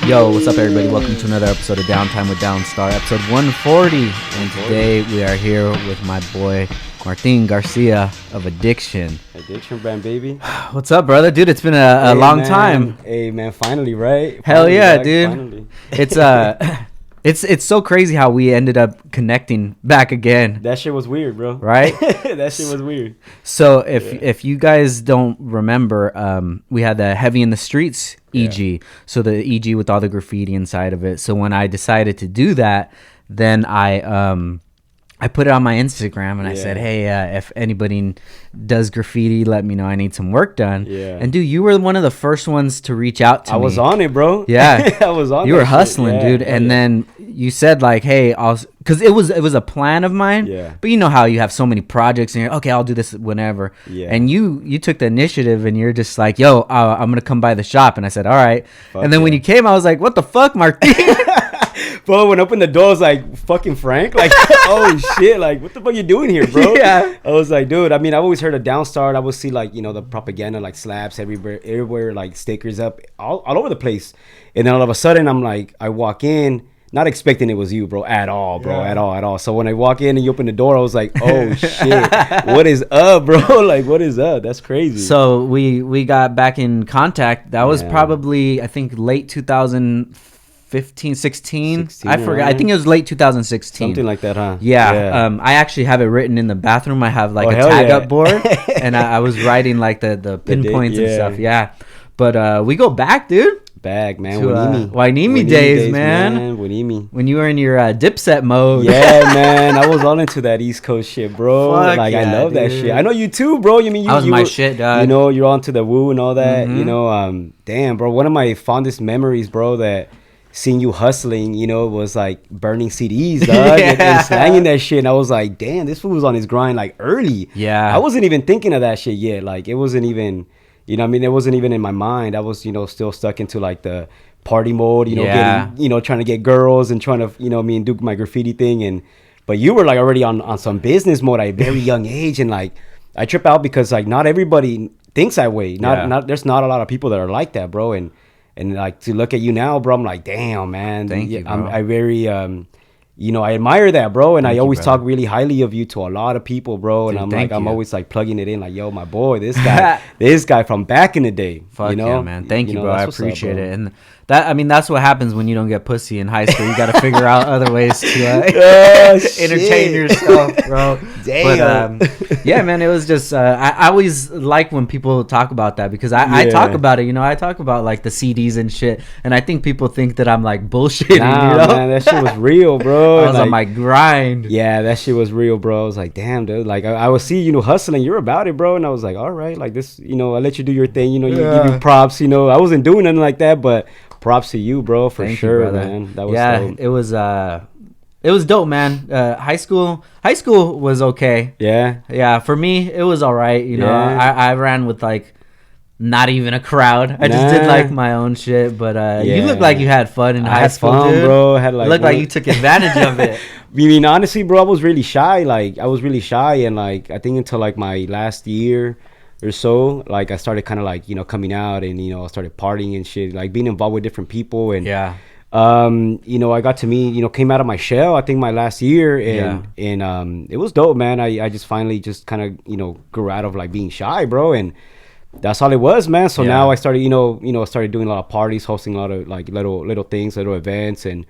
Yo, what's up, everybody? Welcome to another episode of Downtime with Downstar, episode 140. And today we are here with my boy Martin Garcia of Addiction. Adixion Brand, baby. What's up, brother? Dude, it's been a long man. time. Hey, man, finally, right? Hell Finally, yeah, back, dude. Finally. It's so crazy how we ended up connecting back again. That shit was weird, bro. Right? That shit was weird. So if you guys don't remember, we had the Heavy in the Streets EG. Yeah. So the EG with all the graffiti inside of it. So when I decided to do that, then I put it on my Instagram and I said, hey, if anybody does graffiti, let me know. I need some work done. Yeah. And dude, you were one of the first ones to reach out to me. I was on it, bro. Yeah. I was on it. You were hustling, dude. And then you said like, hey, because it was a plan of mine. Yeah. But you know how you have so many projects and you're okay, I'll do this whenever. Yeah. And you took the initiative and you're just like, yo, I'm going to come by the shop. And I said, all right. Fuck and then when you came, I was like, what the fuck, Martine? Bro, when I opened the door, I was like, fucking Frank? Like, oh, shit. Like, what the fuck you doing here, bro? Yeah. I was like, dude, I mean, I've always heard of Downstar. I would see, like, you know, the propaganda, like, slaps everywhere, like, stickers up all over the place. And then all of a sudden, I'm like, I walk in, not expecting it was you, bro, at all, bro, at all. So when I walk in and you open the door, I was like, oh, shit. What is up, bro? Like, what is up? That's crazy. So we got back in contact. That was probably, I think, late 2015, 16. I forgot. Right? I think it was late 2016. Something like that, huh? Yeah. I actually have it written in the bathroom. I have like a tag up board, and I was writing like the pinpoints and stuff. Yeah. But we go back, dude. Back, man. Wainimi days, man. Wainimi. When you were in your Dipset mode. Yeah, man. I was all into that East Coast shit, bro. Fuck like, yeah, I love that shit. I know you too, bro. You mean that was you my were, shit, dog. You know, you're onto the woo and all that. Mm-hmm. You know, damn, bro. One of my fondest memories, bro, that seeing you hustling, you know, was like burning CDs, dog, and slanging that shit. And I was like, damn, this fool was on his grind like early. Yeah. I wasn't even thinking of that shit yet. Like, it wasn't even, you know, I mean, it wasn't even in my mind. I was, you know, still stuck into like the party mode, you know, getting, you know, trying to get girls and trying to, you know, do my graffiti thing. But you were like already on some business mode at a very young age. And like, I trip out because like not everybody thinks that way. There's not a lot of people that are like that, bro. And like to look at you now, bro, I'm like, damn, man. Thank you, bro. I very, you know, I admire that, bro. And I always talk really highly of you to a lot of people, bro. And Dude, I'm always like plugging it in, like, yo, my boy, this guy from back in the day. Fuck you know? Yeah, man. Thank you, bro. I appreciate it. And that's what happens when you don't get pussy in high school. You got to figure out other ways to entertain yourself, bro. Damn. But yeah, man, it was just I always like when people talk about that because I talk about it. You know, I talk about like the CDs and shit, and I think people think that I'm like bullshitting. Nah, you know? Man, that shit was real, bro. I was on my grind. Yeah, that shit was real, bro. I was like, damn, dude. Like I was see, you know, hustling. You're about it, bro. And I was like, all right, like this, you know, I let you do your thing. You know, you give me props. You know, I wasn't doing nothing like that, but props to you, bro, for Thank sure, you, man. That was dope. It was dope, man. High school was okay. Yeah. For me, it was all right. You know, I ran with like not even a crowd. I just did like my own shit. But you look like you had fun in high school, fun, dude. Bro. Had like looked like you took advantage of it. I mean, honestly, bro, I was really shy. Like I was really shy, and like I think until like my last year or so, like I started kind of like, you know, coming out and, you know, I started partying and shit, like being involved with different people. And you know, I got to meet, you know, came out of my shell, I think my last year, and it was dope, man. I just finally just kind of, you know, grew out of like being shy, bro, and that's all it was, man. So now I started, you know, started doing a lot of parties, hosting a lot of like little things, little events, and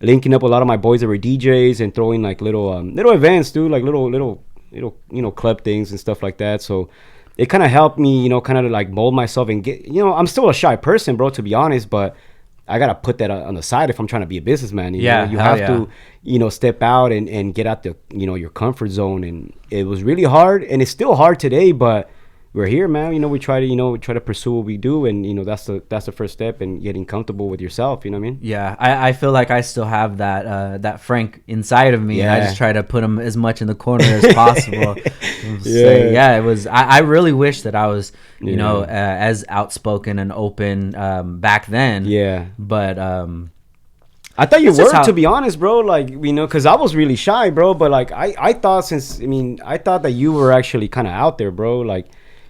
linking up with a lot of my boys that were DJs and throwing like little events, dude, like little you know, club things and stuff like that. So it kind of helped me, you know, kind of like mold myself and get, you know, I'm still a shy person, bro, to be honest, but I got to put that on the side if I'm trying to be a businessman. You know? You have to, you know, step out and get out the, you know, your comfort zone. And it was really hard, and it's still hard today, but we're here, man. You know, we try to pursue what we do, and you know, that's the first step in getting comfortable with yourself. You know what I mean? Yeah, I feel like I still have that Frank inside of me. I just try to put him as much in the corner as possible. It was. I really wish that I was, you know, as outspoken and open back then. Yeah, but I thought you were, to be honest, bro. Like, you know, because I was really shy, bro. But like, I thought that you were actually kind of out there, bro. Like,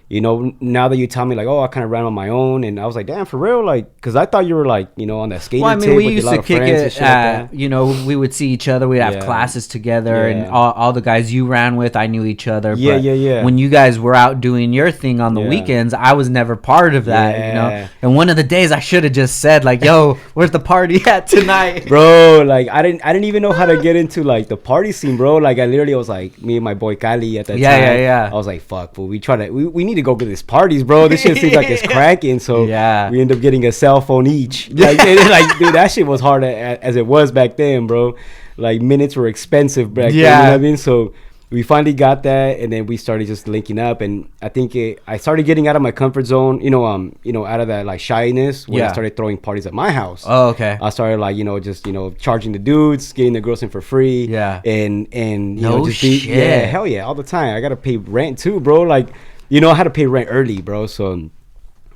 you know, now that you tell me like, oh, I kind of ran on my own, and I was like, damn, for real, like, because I thought you were like, you know, on that skating. Well, I mean, tip we with used a lot to of kick friends and it. shit like that. You know, we would see each other. We'd have Yeah. classes together, and Yeah. all the guys you ran with, I knew each other. Yeah, but yeah. When you guys were out doing your thing on the Yeah. weekends, I was never part of that. You know, Yeah. and one of the days I should have just said like, "Yo, where's the party at tonight?" Bro, like I didn't even know how to get into like the party scene, bro. Like I literally was like, me and my boy Kali at that time. Yeah. I was like, fuck, but we need to go to these parties, bro. This shit seems like it's cracking. So Yeah. we end up getting a cell phone each. Like, like dude, that shit was hard as it was back then, bro. Like minutes were expensive back then. You know what I mean? So we finally got that, and then we started just linking up, and I think I started getting out of my comfort zone, you know, out of that like shyness when I started throwing parties at my house. Oh, okay. I started like, you know, just, you know, charging the dudes, getting the girls in for free. Yeah. And you No know, just shit. hell yeah, all the time. I gotta pay rent too, bro. Like, you know, I had to pay rent early, bro. So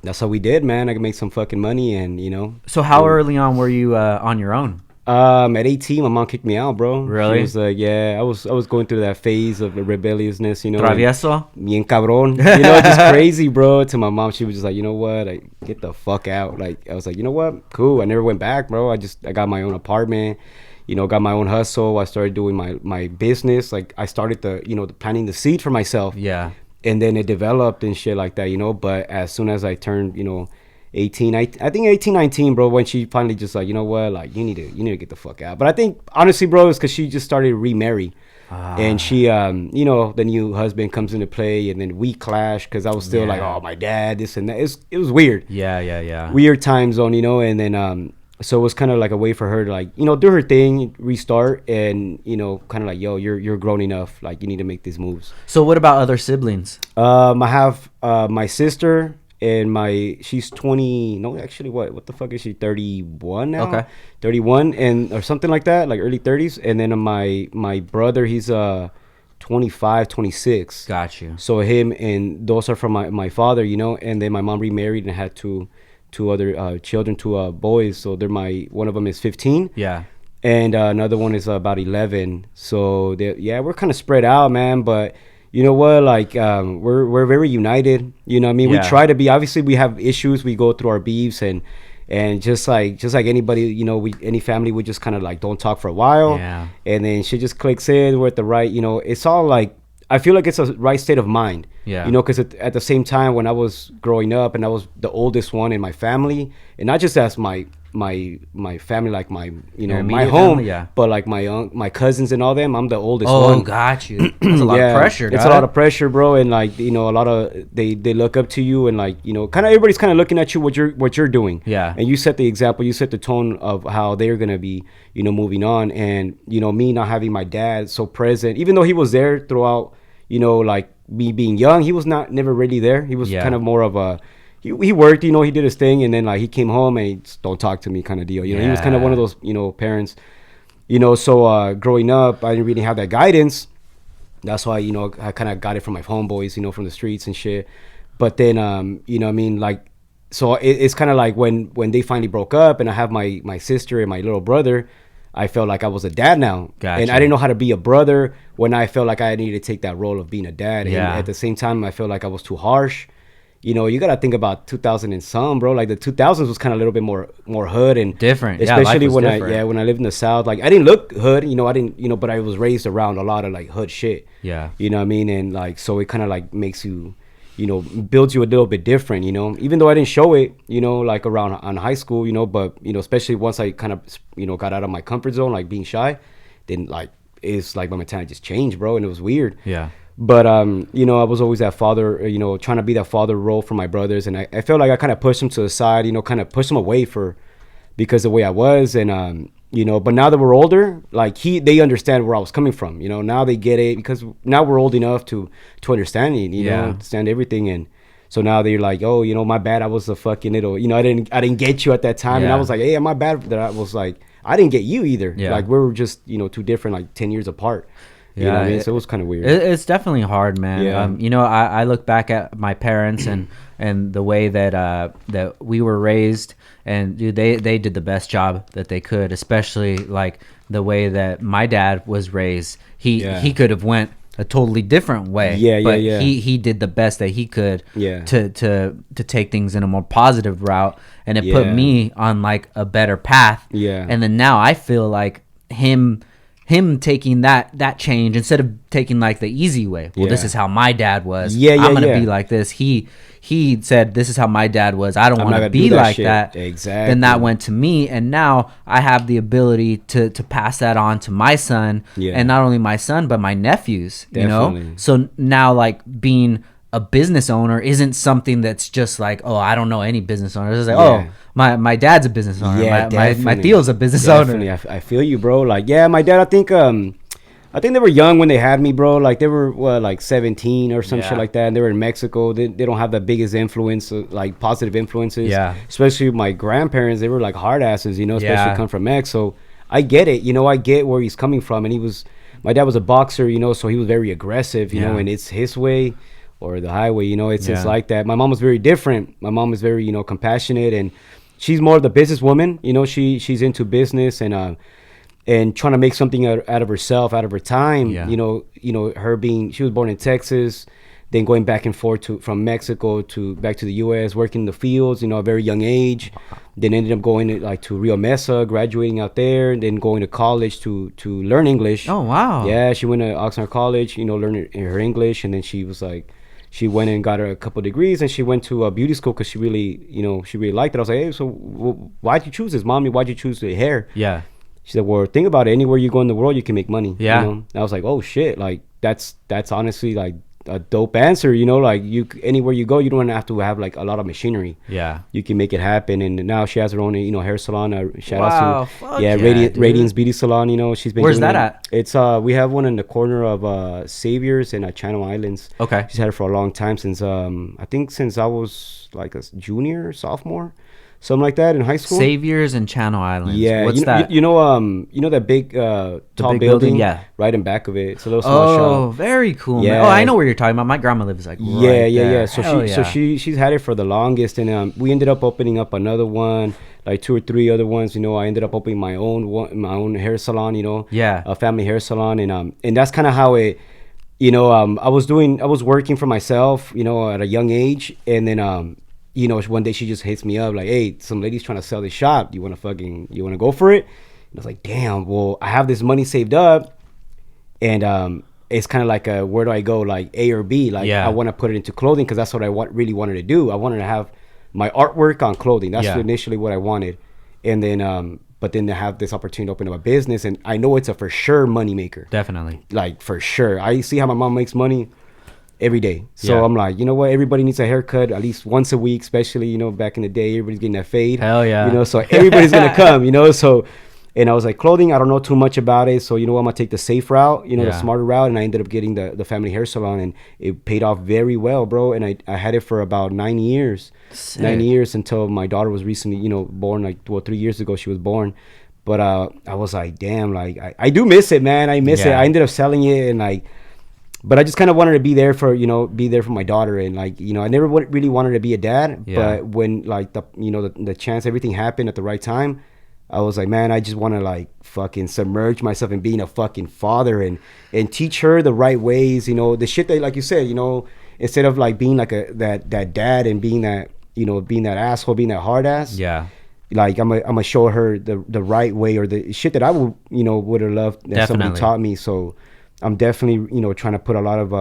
that's how we did, man. I could make some fucking money, and you know. So how early on were you on your own? At 18, my mom kicked me out, bro. Really? She was like, yeah, I was going through that phase of rebelliousness, you know. Travieso? Bien cabrón. You know, just crazy, bro. To my mom, she was just like, you know what? Like, get the fuck out. Like, I was like, you know what? Cool. I never went back, bro. I got my own apartment, you know, got my own hustle. I started doing my business. Like, I started the planting the seed for myself. Yeah. And then it developed and shit like that, you know. But as soon as I turned, you know, 18, I think 18, 19, bro, when she finally just like, you know what, like you need to get the fuck out. But I think honestly, bro, it's because she just started to remarry. And she you know, the new husband comes into play, and then we clash because I was still like, oh, my dad, this and that. It was weird. Yeah. Weird time zone, you know. And then so it was kind of like a way for her to like, you know, do her thing, restart, and you know, kind of like, yo, you're grown enough, like you need to make these moves. So what about other siblings? I have my sister, and she's 20. No, actually, what the fuck is she? 31 now. Okay. 31 or something like that, like early 30s. And then my brother, he's 25, 26. Got you. So him and those are from my father, you know. And then my mom remarried and had two other children, two boys. So one of them is 15. Yeah. And another one is about 11. So we're kind of spread out, man. But you know what? Like, we're very united. You know what I mean? Yeah. We try to be. Obviously, we have issues. We go through our beefs, and just like anybody, you know, any family, we just kind of like don't talk for a while. Yeah. And then shit just clicks in. We're at the right, you know, it's all like, I feel like it's a right state of mind. Yeah. You know, because at the same time, when I was growing up and I was the oldest one in my family, and not just as my family, like my, you know, Your my immediate home, family, yeah. but like my cousins and all them, I'm the oldest Oh, one. got you. That's a lot of pressure. It's a lot of pressure, bro. And like, you know, a lot of they look up to you, and like, you know, kind of everybody's kind of looking at you what you're doing. Yeah. And you set the example, you set the tone of how they're gonna be, you know, moving on. And you know, me not having my dad so present, even though he was there throughout, you know, like me being young, he was never really there. He was kind of more of a, he worked, you know, he did his thing, and then like he came home and he just don't talk to me kind of deal. You know, he was kind of one of those, you know, parents, you know. So growing up, I didn't really have that guidance. That's why, you know, I kind of got it from my homeboys, you know, from the streets and shit. But then, you know, I mean, like, so it's kind of like when they finally broke up, and I have my sister and my little brother, I felt like I was a dad now. Gotcha. And I didn't know how to be a brother when I felt like I needed to take that role of being a dad. Yeah. And at the same time, I felt like I was too harsh. You know, you got to think about 2000 and some, bro. Like the 2000s was kind of a little bit more hood and different. Especially when when I lived in the South. Like I didn't look hood, you know, but I was raised around a lot of like hood shit. Yeah. You know what I mean? And like, so it kind of like makes you, you know, builds you a little bit different, you know, even though I didn't show it, you know, like on high school, you know, but, you know, especially once I kind of, you know, got out of my comfort zone, like being shy, then like, it's like my mentality just changed, bro. And it was weird. Yeah. But, you know, I was always that father, you know, trying to be that father role for my brothers. And I felt like I kind of pushed them to the side, you know, kind of pushed them away because the way I was. And, you know, but now that we're older, like they understand where I was coming from, you know, now they get it because now we're old enough to understand it, you know, understand everything. And so now they're like, oh, you know, my bad. I was a fucking little, you know, I didn't get you at that time. And I was like, hey, my bad that I was like, I didn't get you either. Yeah. Like we were just, you know, two different, like 10 years apart. You know what I mean? So it was kind of weird. It's definitely hard, man. Yeah. You know, I look back at my parents and the way that we were raised, and dude, they did the best job that they could, especially like the way that my dad was raised. He could have went a totally different way. But he did the best that he could to take things in a more positive route, and it put me on like a better path. And then now I feel like him taking that change, instead of taking like the easy way, this is how my dad was, I'm gonna be like this. He said, this is how my dad was, I don't want to be like that. Exactly. Then that went to me, and now I have the ability to pass that on to my son, and not only my son but my nephews. Definitely. You know, so now like being a business owner isn't something that's just like, oh, I don't know any business owners. It's like, oh, my dad's a business owner. My Theo's a business owner. I feel you, bro. Like, my dad, I think they were young when they had me, bro. Like, they were, like 17 or some shit like that. And they were in Mexico. They don't have the biggest influence, like positive influences. Yeah. Especially my grandparents, they were like hard asses, you know, especially come from Mex. So I get it. You know, I get where he's coming from. And my dad was a boxer, you know, so he was very aggressive, you know, and it's his way or the highway, you know, it's like that. My mom was very different. My mom was very, you know, compassionate, and she's more of the businesswoman. You know, she's into business and trying to make something out of herself, out of her time. You know, she was born in Texas, then going back and forth from Mexico back to the U.S., working in the fields, you know, at a very young age. Then ended up going to Rio Mesa, graduating out there, and then going to college to learn English. Oh, wow. Yeah, she went to Oxnard College, you know, learning her English, and then she was like, she went and got her a couple degrees, and she went to a beauty school because she really liked it. I was like, hey, so why'd you choose this, mommy? Why'd you choose the hair? Yeah. She said, well, think about it. Anywhere you go in the world, you can make money. Yeah. You know? And I was like, oh shit, like that's honestly like a dope answer. You know, like anywhere you go, you don't have to have like a lot of machinery. Yeah. You can make it happen. And now she has her own, you know, hair salon. Shout out to Radiance Beauty Salon. You know, she's been. Where's that at? It's we have one in the corner of Saviors and Channel Islands. Okay. She's had it for a long time, since I think since I was like a junior, sophomore. Something like that in high school. Saviors and Channel Islands. Yeah, what's that? You know that big tall building? Yeah, right in back of it. It's a little small shop. Oh, very cool. Yeah. Man. Oh, I know where you're talking about. My grandma lives like yeah. So so she's had it for the longest, and we ended up opening up another one, like 2 or 3 other ones. You know, I ended up opening my own hair salon. You know, a family hair salon, and that's kind of how it. You know, I was working for myself. You know, at a young age, and then you know, one day she just hits me up like, hey, some lady's trying to sell this shop. You want to go for it? And I was like, damn, well, I have this money saved up, and it's kind of like where do I go, like A or B? Like, I want to put it into clothing because that's what I really wanted to do. I wanted to have my artwork on clothing. That's initially what I wanted. And then, but then to have this opportunity to open up a business, and I know it's a for sure money maker. Definitely. Like, for sure. I see how my mom makes money every day. So I'm like, you know what? Everybody needs a haircut at least once a week, especially, you know, back in the day, everybody's getting that fade. Hell yeah. You know, so everybody's going to come, you know? So, and I was like, clothing, I don't know too much about it. So, you know what? I'm going to take the safe route, you know, the smarter route. And I ended up getting the family hair salon, and it paid off very well, bro. And I had it for about 9 years. Sick. 9 years until my daughter was recently, you know, born, like, 3 years ago she was born. But I was like, damn, like, I do miss it, man. I miss it. I ended up selling it, and like, but I just kind of wanted to be there for my daughter, and like, you know, I never really wanted to be a dad, but when like the chance, everything happened at the right time, I was like, man, I just want to like fucking submerge myself in being a fucking father and teach her the right ways, you know, the shit that, like you said, you know, instead of like being like that dad and being that, you know, being that asshole, being that hard ass. Yeah. Like I'm gonna show her the right way, or the shit that I would have loved that somebody taught me. So I'm definitely, you know, trying to put a lot of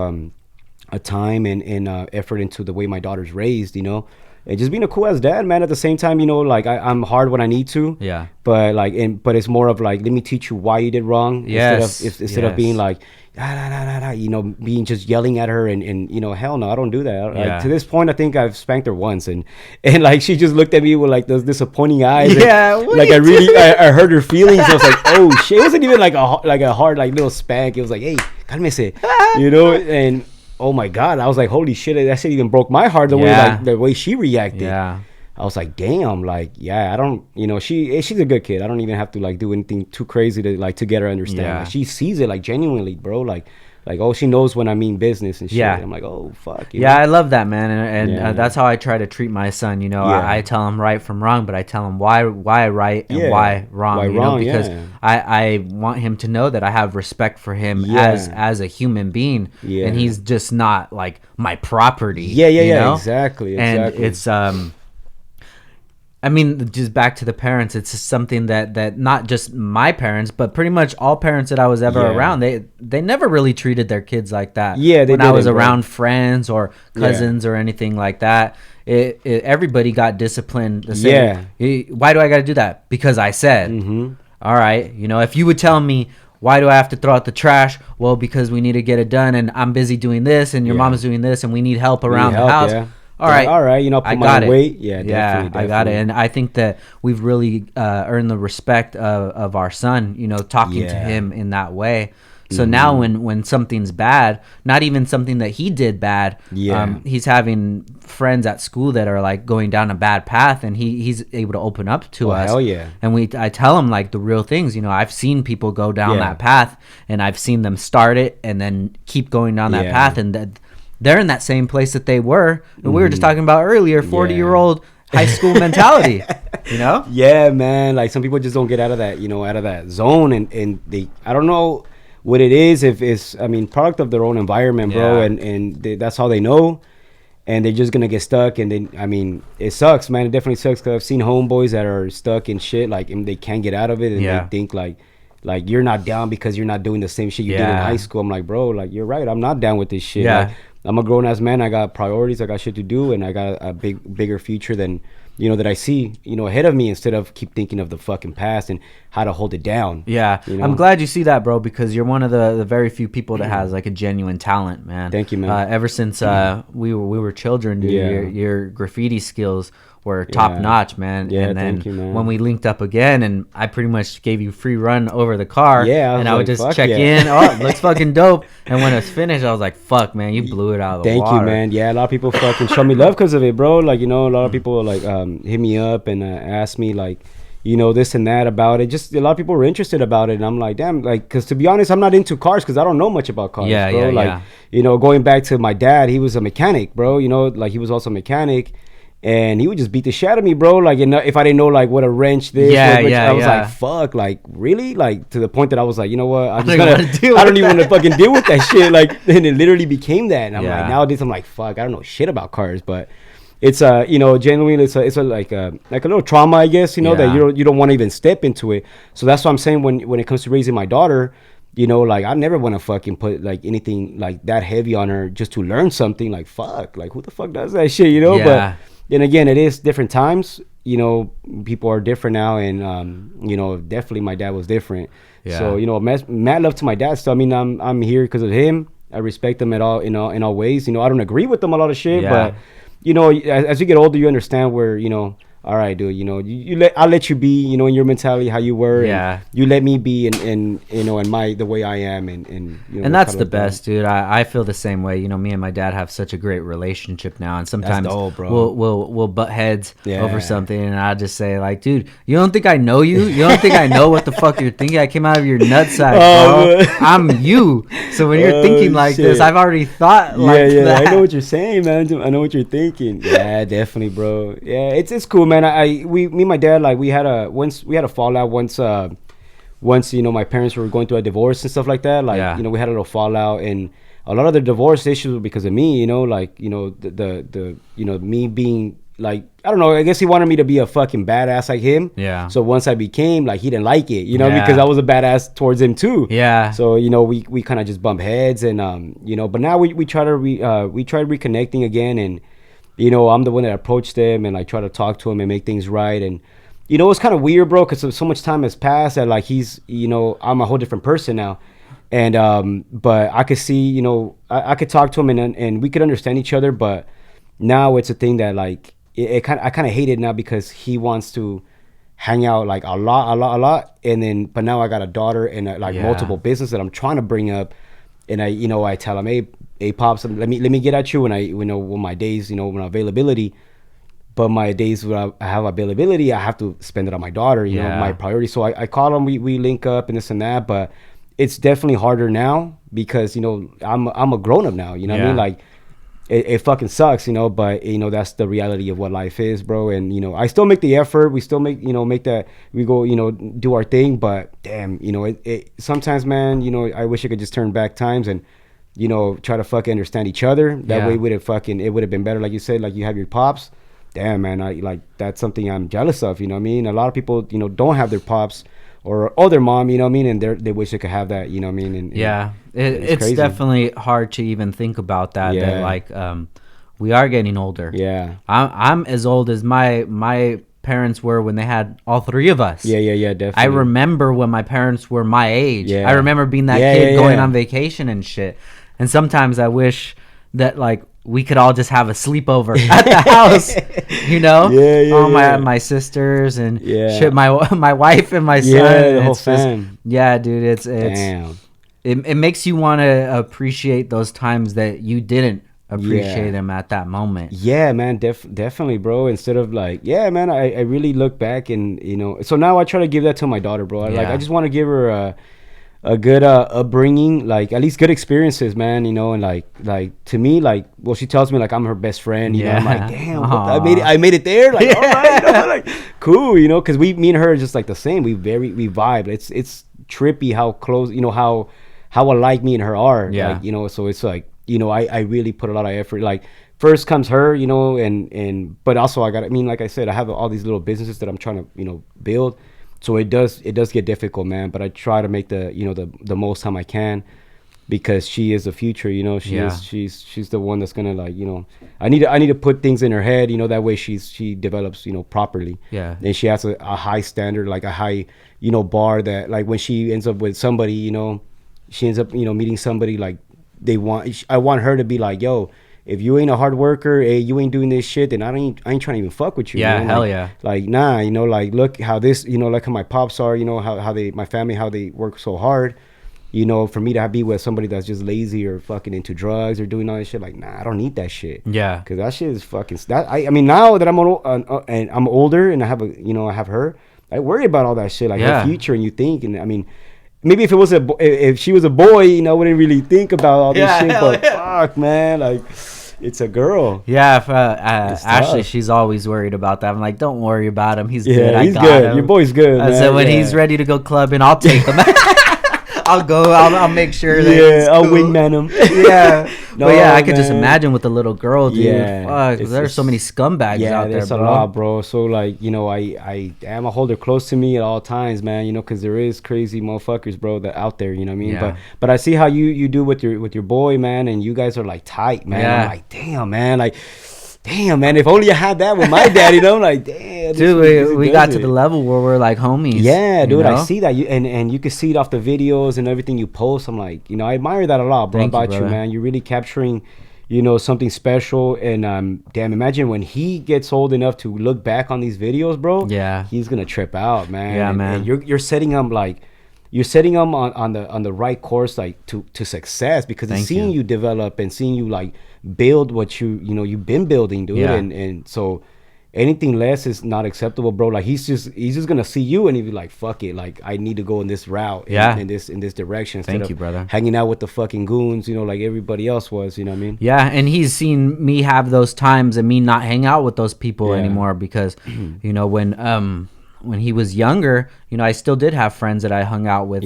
a time and effort into the way my daughter's raised, you know, and just being a cool ass dad, man. At the same time, you know, like I'm hard when I need to, but like, but it's more of like, let me teach you why you did wrong, instead of being like, you know, being just yelling at her and you know, hell no, I don't do that. Like, to this point, I think I've spanked her once, and like she just looked at me with like those disappointing eyes. Like I hurt her feelings. I was like, oh shit. It wasn't even like a hard like little spank. It was like, hey, cálmese, you know. And oh my god, I was like, holy shit, that shit even broke my heart the way she reacted. I was like, damn, like, I don't, you know, she's a good kid. I don't even have to like do anything too crazy to get her to understand. Like, she sees it like genuinely, bro. Like, like, oh, she knows when I mean business and shit. Yeah. I'm like, oh, fuck. Yeah, I love that, man, and Yeah. that's how I try to treat my son. You know, Yeah. I tell him right from wrong, but I tell him why right and Yeah. why wrong. Why you wrong, know, because yeah. I want him to know that I have respect for him Yeah. as a human being, Yeah. and he's just not like my property. Yeah, yeah, you yeah, know? exactly. And it's I mean, just back to the parents, it's just something that not just my parents, but pretty much all parents that I was ever Yeah. around, they never really treated their kids like that. Yeah, they when I was didn't, bro. around friends or cousins or anything like that, everybody got disciplined the same. Yeah. Why do I got to do that? Because I said. Mm-hmm. All right, you know, if you would tell me, why do I have to throw out the trash? Well, because we need to get it done, and I'm busy doing this, and your Yeah. mom's doing this, and we need help around help, the house. yeah. All right, All right, you know, I put got my it. weight. Yeah, definitely, I got it, and I think that we've really earned the respect of our son. You know, talking to Yeah. him in that way. So now, when something's bad, not even something that he did bad, Yeah. he's having friends at school that are like going down a bad path, and he's able to open up to us. Hell yeah. And I tell him like the real things. You know, I've seen people go down Yeah. that path, and I've seen them start it and then keep going down that Yeah. path, and they're in that same place that they were. And we were just talking about earlier, 40-year-old high school mentality. You know? Yeah, man. Like some people just don't get out of that, you know, out of that zone, and they, I don't know what it is, if it's, I mean, product of their own environment, bro, Yeah. and that's how they know, and they're just gonna get stuck, and then, I mean, it sucks, man. It definitely sucks, because I've seen homeboys that are stuck in shit, like, and they can't get out of it, and Yeah. they think like you're not down because you're not doing the same shit you did in Yeah. high school. I'm like, bro, like, you're right. I'm not down with this shit. Yeah. Like, I'm a grown ass man. I got priorities. I got shit to do, and I got a bigger future than, you know, that I see, you know, ahead of me, instead of keep thinking of the fucking past and how to hold it down. Yeah, you know? I'm glad you see that, bro, because you're one of the very few people that has like a genuine talent, man. Thank you, man. Ever since we were children, dude, Yeah. your graffiti skills were top notch, man. Yeah, and then thank you, man. when we linked up again, and I pretty much gave you free run over the car, Yeah, I was and I would like, just fuck check yeah. in. Oh, it looks fucking dope. And when it's finished, I was like, fuck, man, you blew it out of the Thank water. you, man. Yeah, a lot of people fucking show me love because of it, bro. Like, you know, a lot of people like hit me up and ask me like, you know, this and that about it. Just a lot of people were interested about it, and I'm like, damn, like, because to be honest, I'm not into cars because I don't know much about cars, Yeah, bro. yeah, like, yeah. you know, going back to my dad, he was a mechanic, bro. You know, like, he was also a mechanic, and he would just beat the shit out of me, bro. Like, you know, if I didn't know like what a wrench this, Yeah, what a wrench, yeah, I was yeah. like, fuck, like, really, like, to the point that I was like, you know what, I'm don't just even gonna, wanna deal I don't with even want to that. fucking deal with that shit. Like, and it literally became that, and I'm Yeah. like, nowadays I'm like, fuck, I don't know shit about cars, but it's you know, genuinely it's a like a little trauma, I guess, you know, that Yeah. you don't want to even step into it. So that's what I'm saying, when it comes to raising my daughter, you know, like, I never want to fucking put like anything like that heavy on her just to learn something. Like, fuck, like, who the fuck does that shit, you know? Yeah. But then again, it is different times, you know, people are different now, and you know, definitely my dad was different. Yeah. So, you know, mad love to my dad. So I mean, I'm here because of him. I respect him at all, in all ways. You know, I don't agree with them a lot of shit, Yeah. but you know, as you get older, you understand where, you know, all right, dude, you know, I'll let you be, you know, in your mentality, how you were. Yeah. And you let me be in you know, in the way I am, and you know, And that's kinda the like best, dude. I feel the same way. You know, me and my dad have such a great relationship now, and sometimes dope, bro. we'll butt heads Yeah. over something, and I just say like, dude, you don't think I know you? You don't think I know what the fuck you're thinking? I came out of your nutsack, Oh, bro. man. I'm you. So when you're Oh, thinking like this, shit. I've already thought Yeah, like yeah, that. I know what you're saying, man. I know what you're thinking. Yeah, definitely, bro. Yeah, it's cool, man. Me and my dad, like, we had a fallout once, you know, my parents were going through a divorce and stuff like that. Like, Yeah. you know, we had a little fallout, and a lot of the divorce issues were because of me, you know, like, you know, the you know, me being like, I don't know, I guess he wanted me to be a fucking badass like him. Yeah. So once I became, like, he didn't like it, you know, Yeah. because I was a badass towards him too. Yeah. So, you know, we kind of just bump heads, and you know, but now we try to we tried reconnecting again, and you know, I'm the one that approached him, and I try to talk to him and make things right. And you know, it's kind of weird, bro, because so much time has passed that, like, he's, you know, I'm a whole different person now. And but I could see, you know, I could talk to him, and we could understand each other. But now it's a thing that, like, I kind of hate it now, because he wants to hang out like a lot, and then, but now I got a daughter and like Yeah. multiple business that I'm trying to bring up, and I tell him, hey pops, let me get at you when my days, you know, when availability. But my days when I have availability, I have to spend it on my daughter, you know, Yeah. my priority. So I call him, we link up and this and that. But it's definitely harder now because, you know, I'm a grown up now, you know what I mean? Like, it fucking sucks, you know, but, you know, that's the reality of what life is, bro. And, you know, I still make the effort. We still make, you know, make that, we go, you know, do our thing. But damn, you know, it sometimes, man, you know, I wish I could just turn back times and, you know, try to fucking understand each other. That way it would have been better. Like you said, like you have your pops. Damn, man, I like, that's something I'm jealous of, you know what I mean? A lot of people, you know, don't have their pops or their mom, you know what I mean? And they wish they could have that, you know what I mean? And it's definitely hard to even think about that. Yeah. That like we are getting older. Yeah. I'm as old as my parents were when they had all three of us. Yeah, definitely. I remember when my parents were my age. Yeah. I remember being that kid going on vacation and shit. And sometimes I wish that like we could all just have a sleepover at the house, you know? All my sisters and shit, my wife and my son. Yeah, the whole fam. Yeah, dude, it's damn. It makes you want to appreciate those times that you didn't appreciate them at that moment. Yeah, man, definitely, bro. Instead of like, yeah, man, I really look back and, you know, so now I try to give that to my daughter, bro. I just want to give her a good upbringing, like at least good experiences, man, you know. And like to me, like, well, she tells me like I'm her best friend, you know. I'm like, damn, I made it there, like, all right, you know, like, cool, you know, because me and her are just like the same. We vibe. It's trippy how close, you know, how alike me and her are. Like, you know, so it's like, you know, I really put a lot of effort. Like, first comes her, you know, and but also I mean, like I said, I have all these little businesses that I'm trying to, you know, build. So it does get difficult, man. But I try to make the most time I can, because she is the future, you know. She's the one that's gonna, like, you know, I need to put things in her head, you know, that way she develops, you know, properly. Yeah. And she has a high standard, like a high, you know, bar, that like when she ends up with somebody, you know, she ends up, you know, meeting somebody, like I want her to be like, yo, if you ain't a hard worker, hey, you ain't doing this shit, then I ain't trying to even fuck with you. Yeah, man. hell like, yeah. Like, nah, you know, like, look how this, you know, like how my pops are, you know, how my family, how they work so hard, you know, for me to be with somebody that's just lazy or fucking into drugs or doing all this shit, like, nah, I don't need that shit. Yeah. Because that shit is fucking, I mean, now that I'm older and I have her, I worry about all that shit, like her future, and you think, and I mean, maybe if she was a boy, you know, I wouldn't really think about all this shit, but fuck, man, like, it's a girl. Yeah, Ashley, she's always worried about that. I'm like, don't worry about him. He's good. He's good. Him. Your boy's good. I said, when he's ready to go clubbing, I'll take him. I'll go. I'll make sure that he's cool. I'll wingman him. Yeah. No, but yeah, I could just imagine with the little girl, dude. Yeah. Fuck, there's so many scumbags out there, there's a lot, bro. So, like, you know, I am a holder close to me at all times, man, you know, because there is crazy motherfuckers, bro, that out there, you know what I mean? Yeah. But I see how you do with your boy, man, and you guys are like tight, man. Yeah. I'm like, damn, man, if only I had that with my dad, you know, like, damn. Dude, we got to the level where we're like homies. Yeah, dude, you know? I see that. And you can see it off the videos and everything you post. I'm like, you know, I admire that a lot, bro. About you, man. You're really capturing, you know, something special. And damn, imagine when he gets old enough to look back on these videos, bro. Yeah. He's gonna trip out, man. Yeah, and, man. And you're setting him like, you're setting them on the right course, like to success, because he's seeing you develop and seeing you like build what you know you've been building, dude. Yeah. And so anything less is not acceptable, bro. Like he's just gonna see you and he'll be like, fuck it, like I need to go in this route, in this direction, instead Thank of you, brother. hanging out with the fucking goons, you know, like everybody else was, you know what I mean? Yeah, and he's seen me have those times and me not hang out with those people anymore, because you know, when he was younger, you know, I still did have friends that I hung out with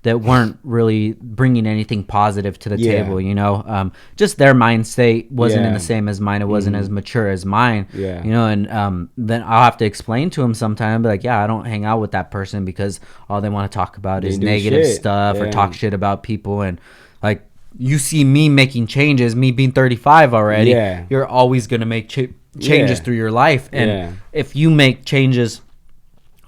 that weren't really bringing anything positive to the table, you know. Just their mind state wasn't in the same as mine. It wasn't as mature as mine, you know. And then I'll have to explain to him sometime, like, yeah, I don't hang out with that person because all they want to talk about is negative stuff or talk shit about people. And like, you see me making changes, me being 35 already, you're always going to make changes through your life. And if you make changes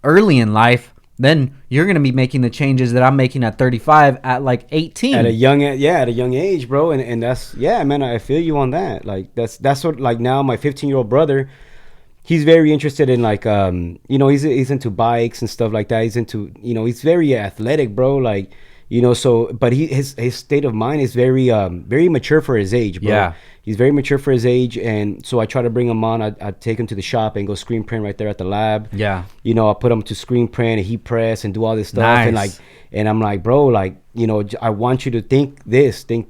early in life, then you're gonna be making the changes that I'm making at 35 at like 18 at a young age, bro. And that's, man, I feel you on that. Like that's what, like, now my 15-year-old brother, he's very interested in, like, you know, he's into bikes and stuff like that. He's into, you know, he's very athletic, bro. Like, So but his state of mind is very very mature for his age, bro. Yeah. He's very mature for his age, and so I try to bring him on. I'd take him to the shop and go screen print right there at the lab. Yeah. I'll put him to screen print and heat press and do all this stuff. Nice. And I'm like, bro, like, I want you to think this, think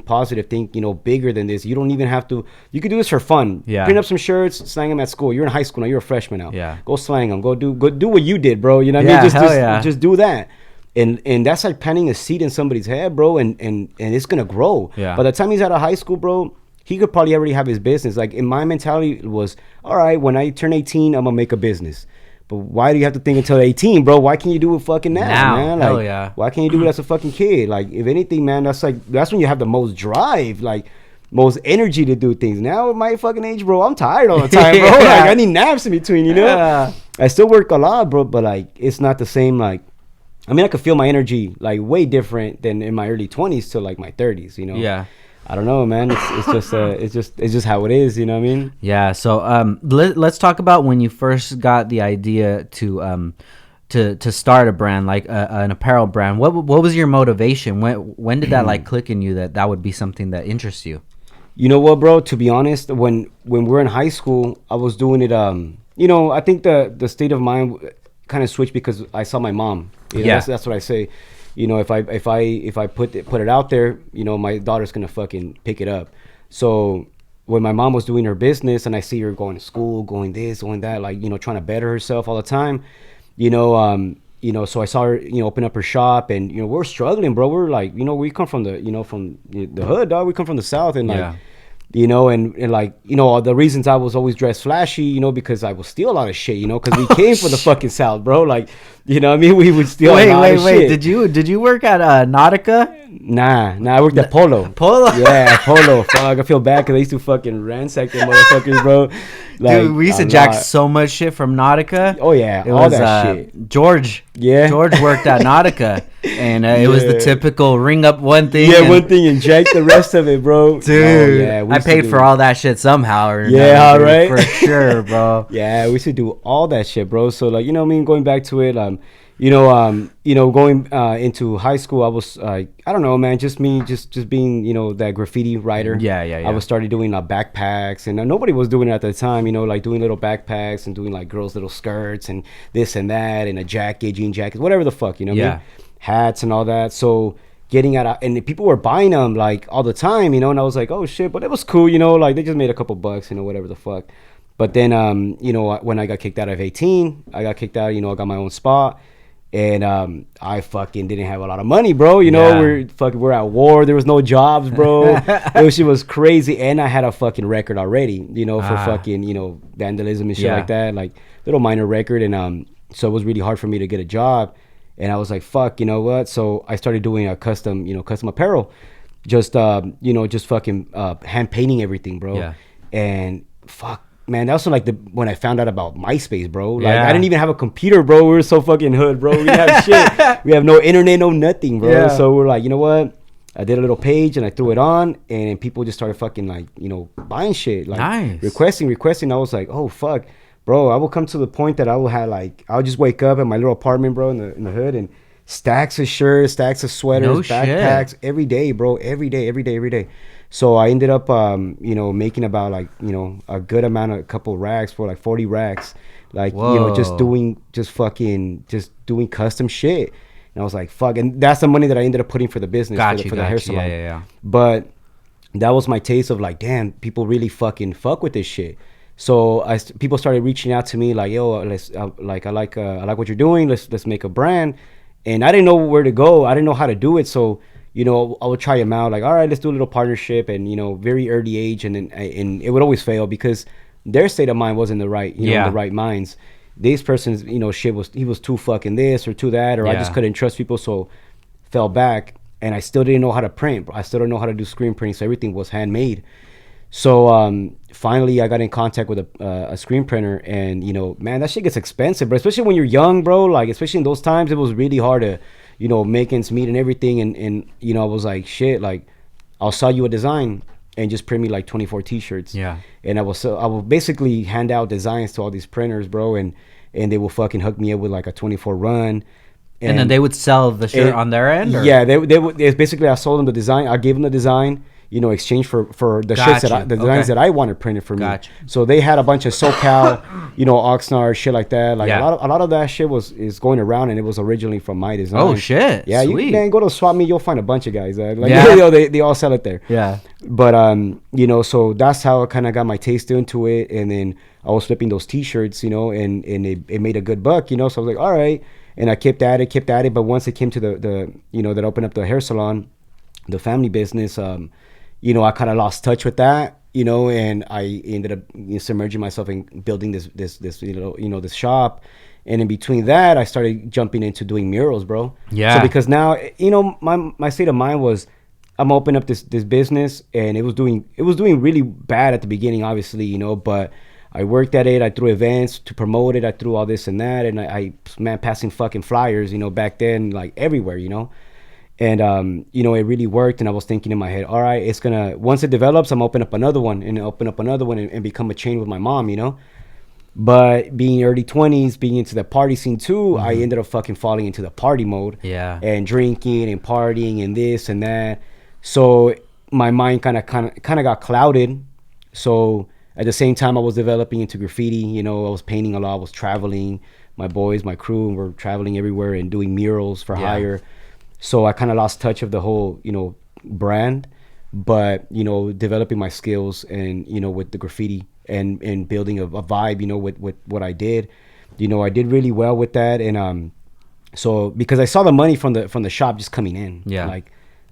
positive, think, bigger than this. You don't even have to, you could do this for fun. Yeah. Print up some shirts, slang them at school. You're in high school now, you're a freshman now. Yeah. Go slang them, go do what you did, bro. You know what I mean? Just do that. And that's like planting a seed in somebody's head, bro, and it's gonna grow. Yeah. By the time he's out of high school, bro, he could probably already have his business. Like, in my mentality, it was, all right, when I turn 18, I'm gonna make a business. But why do you have to think until 18, bro? Why can't you do it fucking now, man? Like, hell yeah. Why can't you do it as a fucking kid? Like, if anything, man, that's when you have the most drive, like, most energy to do things. Now at my fucking age, bro, I'm tired all the time, bro. Like, I need naps in between, Yeah. I still work a lot, bro, but like, it's not the same. Like, I mean, I could feel my energy like way different than in my early 20s to like my 30s, Yeah. I don't know, man. It's just how it is, you know what I mean? Yeah. So let's talk about when you first got the idea to start a brand, like an apparel brand. What was your motivation? When did that like click in you that would be something that interests you? You know what, bro? To be honest, when we're in high school, I was doing it. I think the state of mind kind of switched because I saw my mom. That's what I say. If I put it out there, my daughter's gonna fucking pick it up. So when my mom was doing her business and I see her going to school, going this, going that, like, trying to better herself all the time, so I saw her, open up her shop, and we're struggling, bro. We're like, we come from the hood, dog. We come from the South, and like, and like, all the reasons I was always dressed flashy, because I would steal a lot of shit, because we came from the fucking South, bro. Like, what I mean? We would steal a lot of shit. Did you work at Nautica? Nah, I worked at Polo. Yeah, Polo. Fuck, I feel bad because I used to fucking ransack them motherfuckers, bro. Like, dude, we used to jack so much shit from Nautica. Oh yeah, all that shit. George worked at Nautica, and it was the typical ring up one thing. Yeah, one thing and jack the rest of it, bro. Dude, I paid for all that shit somehow. Right, for sure, bro. Yeah, we used to do all that shit, bro. So like, what I mean, going back to it, going into high school, I was like, I don't know, man, just being, that graffiti writer. Yeah. I was started doing backpacks, and nobody was doing it at the time, like doing little backpacks and doing like girls' little skirts and this and that, and a jacket, jean jackets, whatever the fuck, what I mean? Hats and all that. So getting out, and people were buying them like all the time, and I was like, oh shit, but it was cool, like they just made a couple bucks, whatever the fuck. But then, when I got kicked out of 18, I got my own spot. And I fucking didn't have a lot of money, bro. We're at war. There was no jobs, bro. It was crazy. And I had a fucking record already, for fucking, vandalism and shit like that. Like, little minor record. And so it was really hard for me to get a job. And I was like, fuck, you know what? So I started doing a custom apparel. Just fucking hand painting everything, bro. Yeah. And fuck. Man, that was when I found out about MySpace, bro. Like, I didn't even have a computer, bro. We were so fucking hood, bro. We didn't have shit. We have no internet, no nothing, bro. Yeah. So we're like, you know what? I did a little page and I threw it on, and people just started fucking like, buying shit, like nice. requesting. I was like, oh fuck, bro. I will come to the point that I will have like, I'll just wake up at my little apartment, bro, in the hood, and stacks of shirts, stacks of sweaters, backpacks, every day, bro. Every day. So I ended up, making about like, a good amount, a couple racks for like 40 racks, like, just doing custom shit. And I was like, fuck. And that's the money that I ended up putting for the business, for the hair salon. Yeah. But that was my taste of like, damn, people really fucking fuck with this shit. So people started reaching out to me like, yo, I like what you're doing. Let's make a brand. And I didn't know where to go. I didn't know how to do it. So, I would try them out, like, all right, let's do a little partnership, and very early age, and it would always fail because their state of mind wasn't the right, the right minds. This person's, he was too fucking this or too that, or I just couldn't trust people, so fell back, and I still didn't know how to print. I still don't know how to do screen printing, so everything was handmade. So finally, I got in contact with a screen printer, and man, that shit gets expensive, bro. Especially when you're young, bro. Like, especially in those times, it was really hard to make ends meet and everything. And I was like, shit, like, I'll sell you a design and just print me like 24 t-shirts. Yeah. And I will basically hand out designs to all these printers, bro. And they will fucking hook me up with like a 24 run. And then they would sell the shirt on their end? Or? Yeah, they would. It's basically, I sold them the design. I gave them the design, exchange for the shirts the designs that I wanted printed for me. So they had a bunch of SoCal, Oxnard shit like that. Like a lot of that shit is going around, and it was originally from my design. Oh shit! Yeah, sweet. You man, go to swap meet, you'll find a bunch of guys. They all sell it there. Yeah. But so that's how I kind of got my taste into it, and then I was flipping those T-shirts, and it made a good buck, So I was like, all right, and I kept at it. But once it came to the that opened up the hair salon, the family business, I kind of lost touch with that, and I ended up submerging myself in building this shop. And in between that, I started jumping into doing murals, bro. Yeah. So because now, my state of mind was, I'm opening up this business, and it was doing really bad at the beginning, obviously, but I worked at it. I threw events to promote it. I threw all this and that, and I passing fucking flyers, back then, like everywhere, And it really worked. And I was thinking in my head, all right, once it develops, I'm open up another one and become a chain with my mom, But being early 20s, being into the party scene too, I ended up fucking falling into the party mode. Yeah. And drinking and partying and this and that. So my mind kind of got clouded. So at the same time, I was developing into graffiti. I was painting a lot. I was traveling. My boys, my crew, were traveling everywhere and doing murals for hire. So I kind of lost touch of the whole, brand, but, developing my skills and, with the graffiti and building a vibe, with what I did, I did really well with that. And so because I saw the money from the shop just coming in,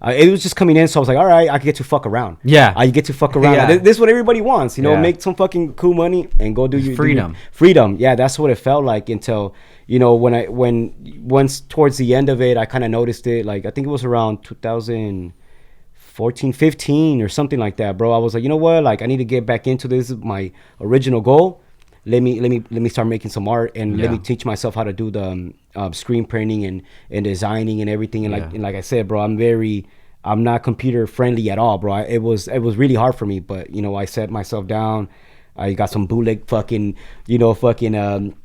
it was just coming in. So I was like, all right, I get to fuck around. Yeah. I get to fuck around. Yeah. This is what everybody wants, make some fucking cool money and go do your freedom. Freedom. Yeah. That's what it felt like until, once towards the end of it, I kind of noticed it. Like, I think it was around 2014, 15 or something like that, bro. I was like, you know what? Like, I need to get back into this. This is my original goal. Let me start making some art and let me teach myself how to do the screen printing and designing and everything. And like I said, bro, I'm not computer friendly at all, bro. It was really hard for me, but I set myself down. I got some bootleg fucking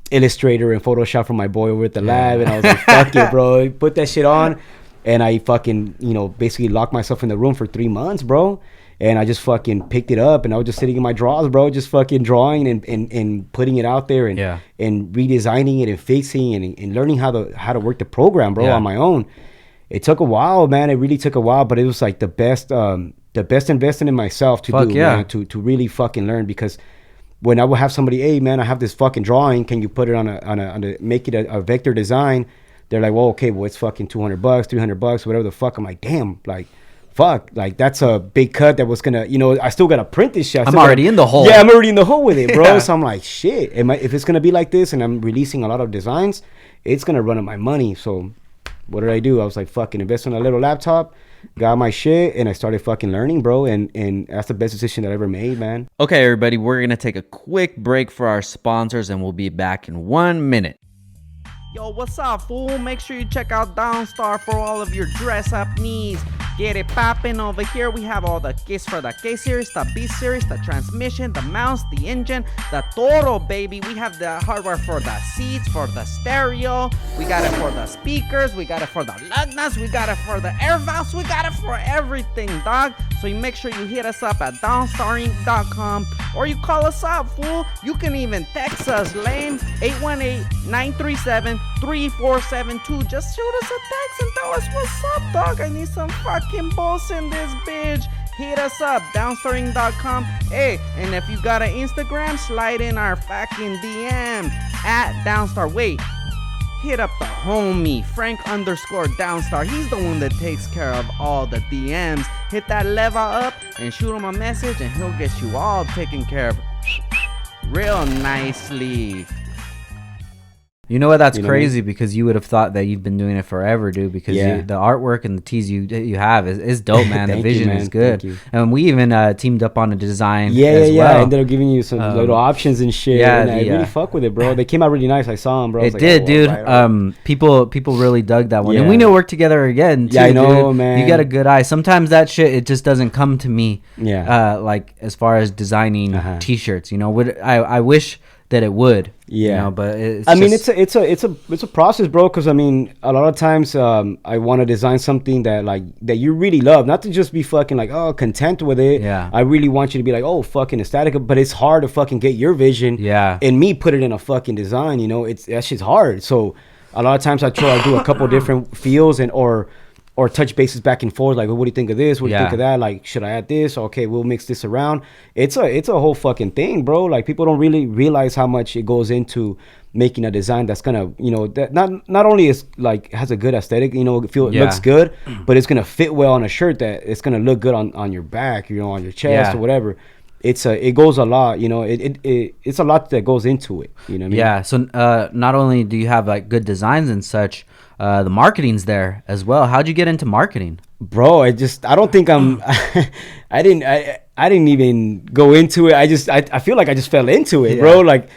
Illustrator and Photoshop from my boy over at the lab, and I was like, fuck it, bro. Put that shit on, and I fucking basically locked myself in the room for 3 months, bro. And I just fucking picked it up, and I was just sitting in my drawers, bro, just fucking drawing and putting it out there and redesigning it and fixing and learning how to work the program, bro, on my own. It took a while, man. It really took a while, but it was like the best investment in myself to man, to really fucking learn. Because when I would have somebody, hey man, I have this fucking drawing, can you put it on a make it a vector design? They're like, well, okay, well, it's fucking $200, $300, whatever the fuck. I'm like, damn, like, fuck, like that's a big cut that was gonna, I still gotta print this shit. I'm already in the hole. Yeah, I'm already in the hole with it, bro. So I'm like, shit, if it's gonna be like this and I'm releasing a lot of designs, it's gonna run up my money. So what did I do? I was like, fucking invest in a little laptop, got my shit, and I started fucking learning, bro. And that's the best decision that I ever made, man. Okay, everybody, we're gonna take a quick break for our sponsors, and we'll be back in 1 minute. Yo, what's up, fool? Make sure you check out Downstar for all of your dress-up needs. Get it poppin' over here. We have all the kits for the K series, the B series, the transmission, the mounts, the engine, the Toro, baby. We have the hardware for the seats, for the stereo. We got it for the speakers. We got it for the lug nuts. We got it for the air valves. We got it for everything, dog. So you make sure you hit us up at downstarring.com or you call us up, fool. You can even text us, lame, 818-937-3472. Just shoot us a text and tell us what's up, dog. I need some fucking balls in this bitch. Hit us up, downstarring.com. Hey, and if you got an Instagram, slide in our fucking DM at Downstar. Wait, hit up the homie, Frank_Downstar. He's the one that takes care of all the DMs. Hit that level up and shoot him a message, and he'll get you all taken care of real nicely. You know what? That's crazy, because you would have thought that you've been doing it forever, dude. Because the artwork and the tees you have is dope, man. The vision is good. And we even teamed up on a design. As well. I ended up giving you some little options and shit. And I really fuck with it, bro. They came out really nice. I saw them, bro. It did, dude. Right. People really dug that one, and we need to work together again. Too, yeah, I know, dude. man. You got a good eye. Sometimes that shit, it just doesn't come to me. Yeah. Like as far as designing T-shirts, I wish that it would. Yeah, you know, but it's a process, bro. Because I mean, a lot of times I want to design something that you really love, not to just be fucking like content with it. Yeah, I really want you to be like fucking ecstatic, but it's hard to fucking get your vision. Yeah, and me put it in a fucking design. You know, that shit's hard. So a lot of times I try to do a couple different feels or touch bases back and forth, like, well, what do you think of this? What do you think of that? Like, should I add this? Okay, we'll mix this around. It's a whole fucking thing, bro. Like, people don't really realize how much it goes into making a design that's gonna, you know, that not only is like has a good aesthetic, you know, looks good, but it's gonna fit well on a shirt, that it's gonna look good on your back, you know, on your chest or whatever. It goes a lot, you know. It's a lot that goes into it, you know what I mean? Yeah. So not only do you have like good designs and such, the marketing's there as well. How'd you get into marketing? Bro, I don't think I didn't even go into it. I feel like I just fell into it, bro. Like,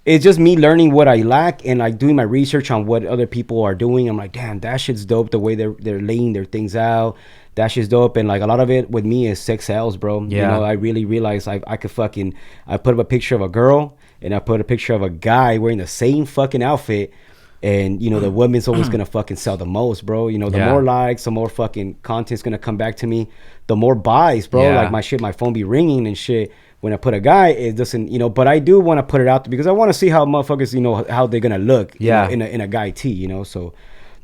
it's just me learning what I lack and like doing my research on what other people are doing. I'm like, damn, that shit's dope, the way they're laying their things out. That shit's dope. And like a lot of it with me is sex sells, bro. You know, I really realized I could fucking, I put up a picture of a girl and I put a picture of a guy wearing the same fucking outfit. And, you know, the woman's always going to fucking sell the most, bro. You know, the more likes, the more fucking content's going to come back to me. The more buys, bro. Like, my phone be ringing and shit. When I put a guy, it doesn't, you know, but I do want to put it out there because I want to see how motherfuckers, you know, how they're going to look you know, in a guy tee, you know. So,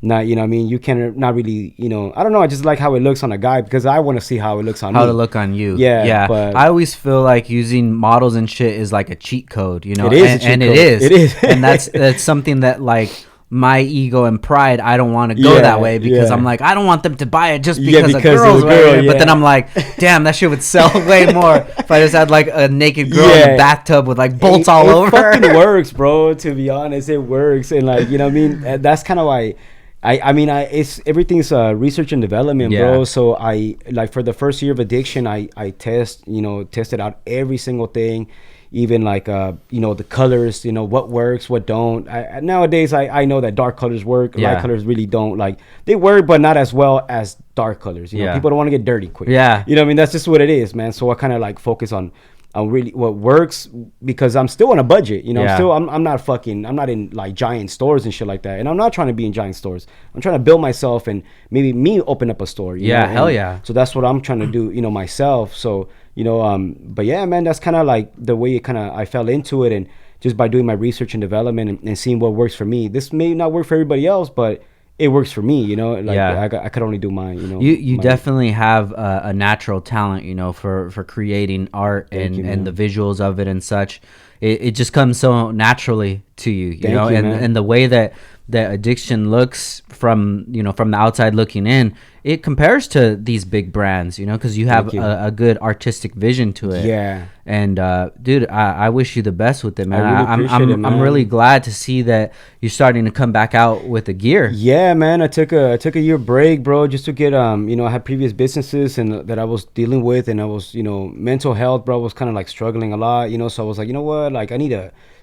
not, you know what I mean? You can not really, you know, I don't know. I just like how it looks on a guy because I want to see how it looks on me. How to look on you. Yeah. But I always feel like using models and shit is like a cheat code, you know? It is a cheat code. It is. And that's something that, like, my ego and pride, I don't want to go that way because I'm like, I don't want them to buy it just because a girl's wearing it. But then I'm like, damn, that shit would sell way more if I just had like a naked girl in the bathtub with like bolts all over. It fucking works, bro. To be honest, it works. And like, you know what I mean? That's kind of why it's everything's research and development, bro. So I like for the first year of Adixion, I tested out every single thing. Even like you know, the colors, you know, what works, what don't. Nowadays I know that dark colors work, light colors really don't. Like, they work, but not as well as dark colors. You know, people don't want to get dirty quick. Yeah, you know what I mean? That's just what it is, man. So I kind of like focus on really what works because I'm still on a budget. You know, I'm not in like giant stores and shit like that. And I'm not trying to be in giant stores. I'm trying to build myself and maybe me open up a store. You know? Hell yeah. So that's what I'm trying to do, you know, myself. So, you know, but yeah, man, that's kind of like the way I fell into it, and just by doing my research and development and seeing what works for me. This may not work for everybody else, but it works for me, you know. Like, I could only do mine, you know. You definitely have a natural talent, you know, for creating art and the visuals of it and such. It just comes so naturally to you, you know, and the way that Adixion looks from the outside looking in, it compares to these big brands, you know, because you have a good artistic vision to it. Yeah. And dude, I wish you the best with it, man. I'm really glad to see that you're starting to come back out with the gear. Yeah, man. I took a year break, bro, just to get you know, I had previous businesses and that I was dealing with, and I was, you know, mental health, bro, was kind of like struggling a lot, you know. So I was like, you know what, like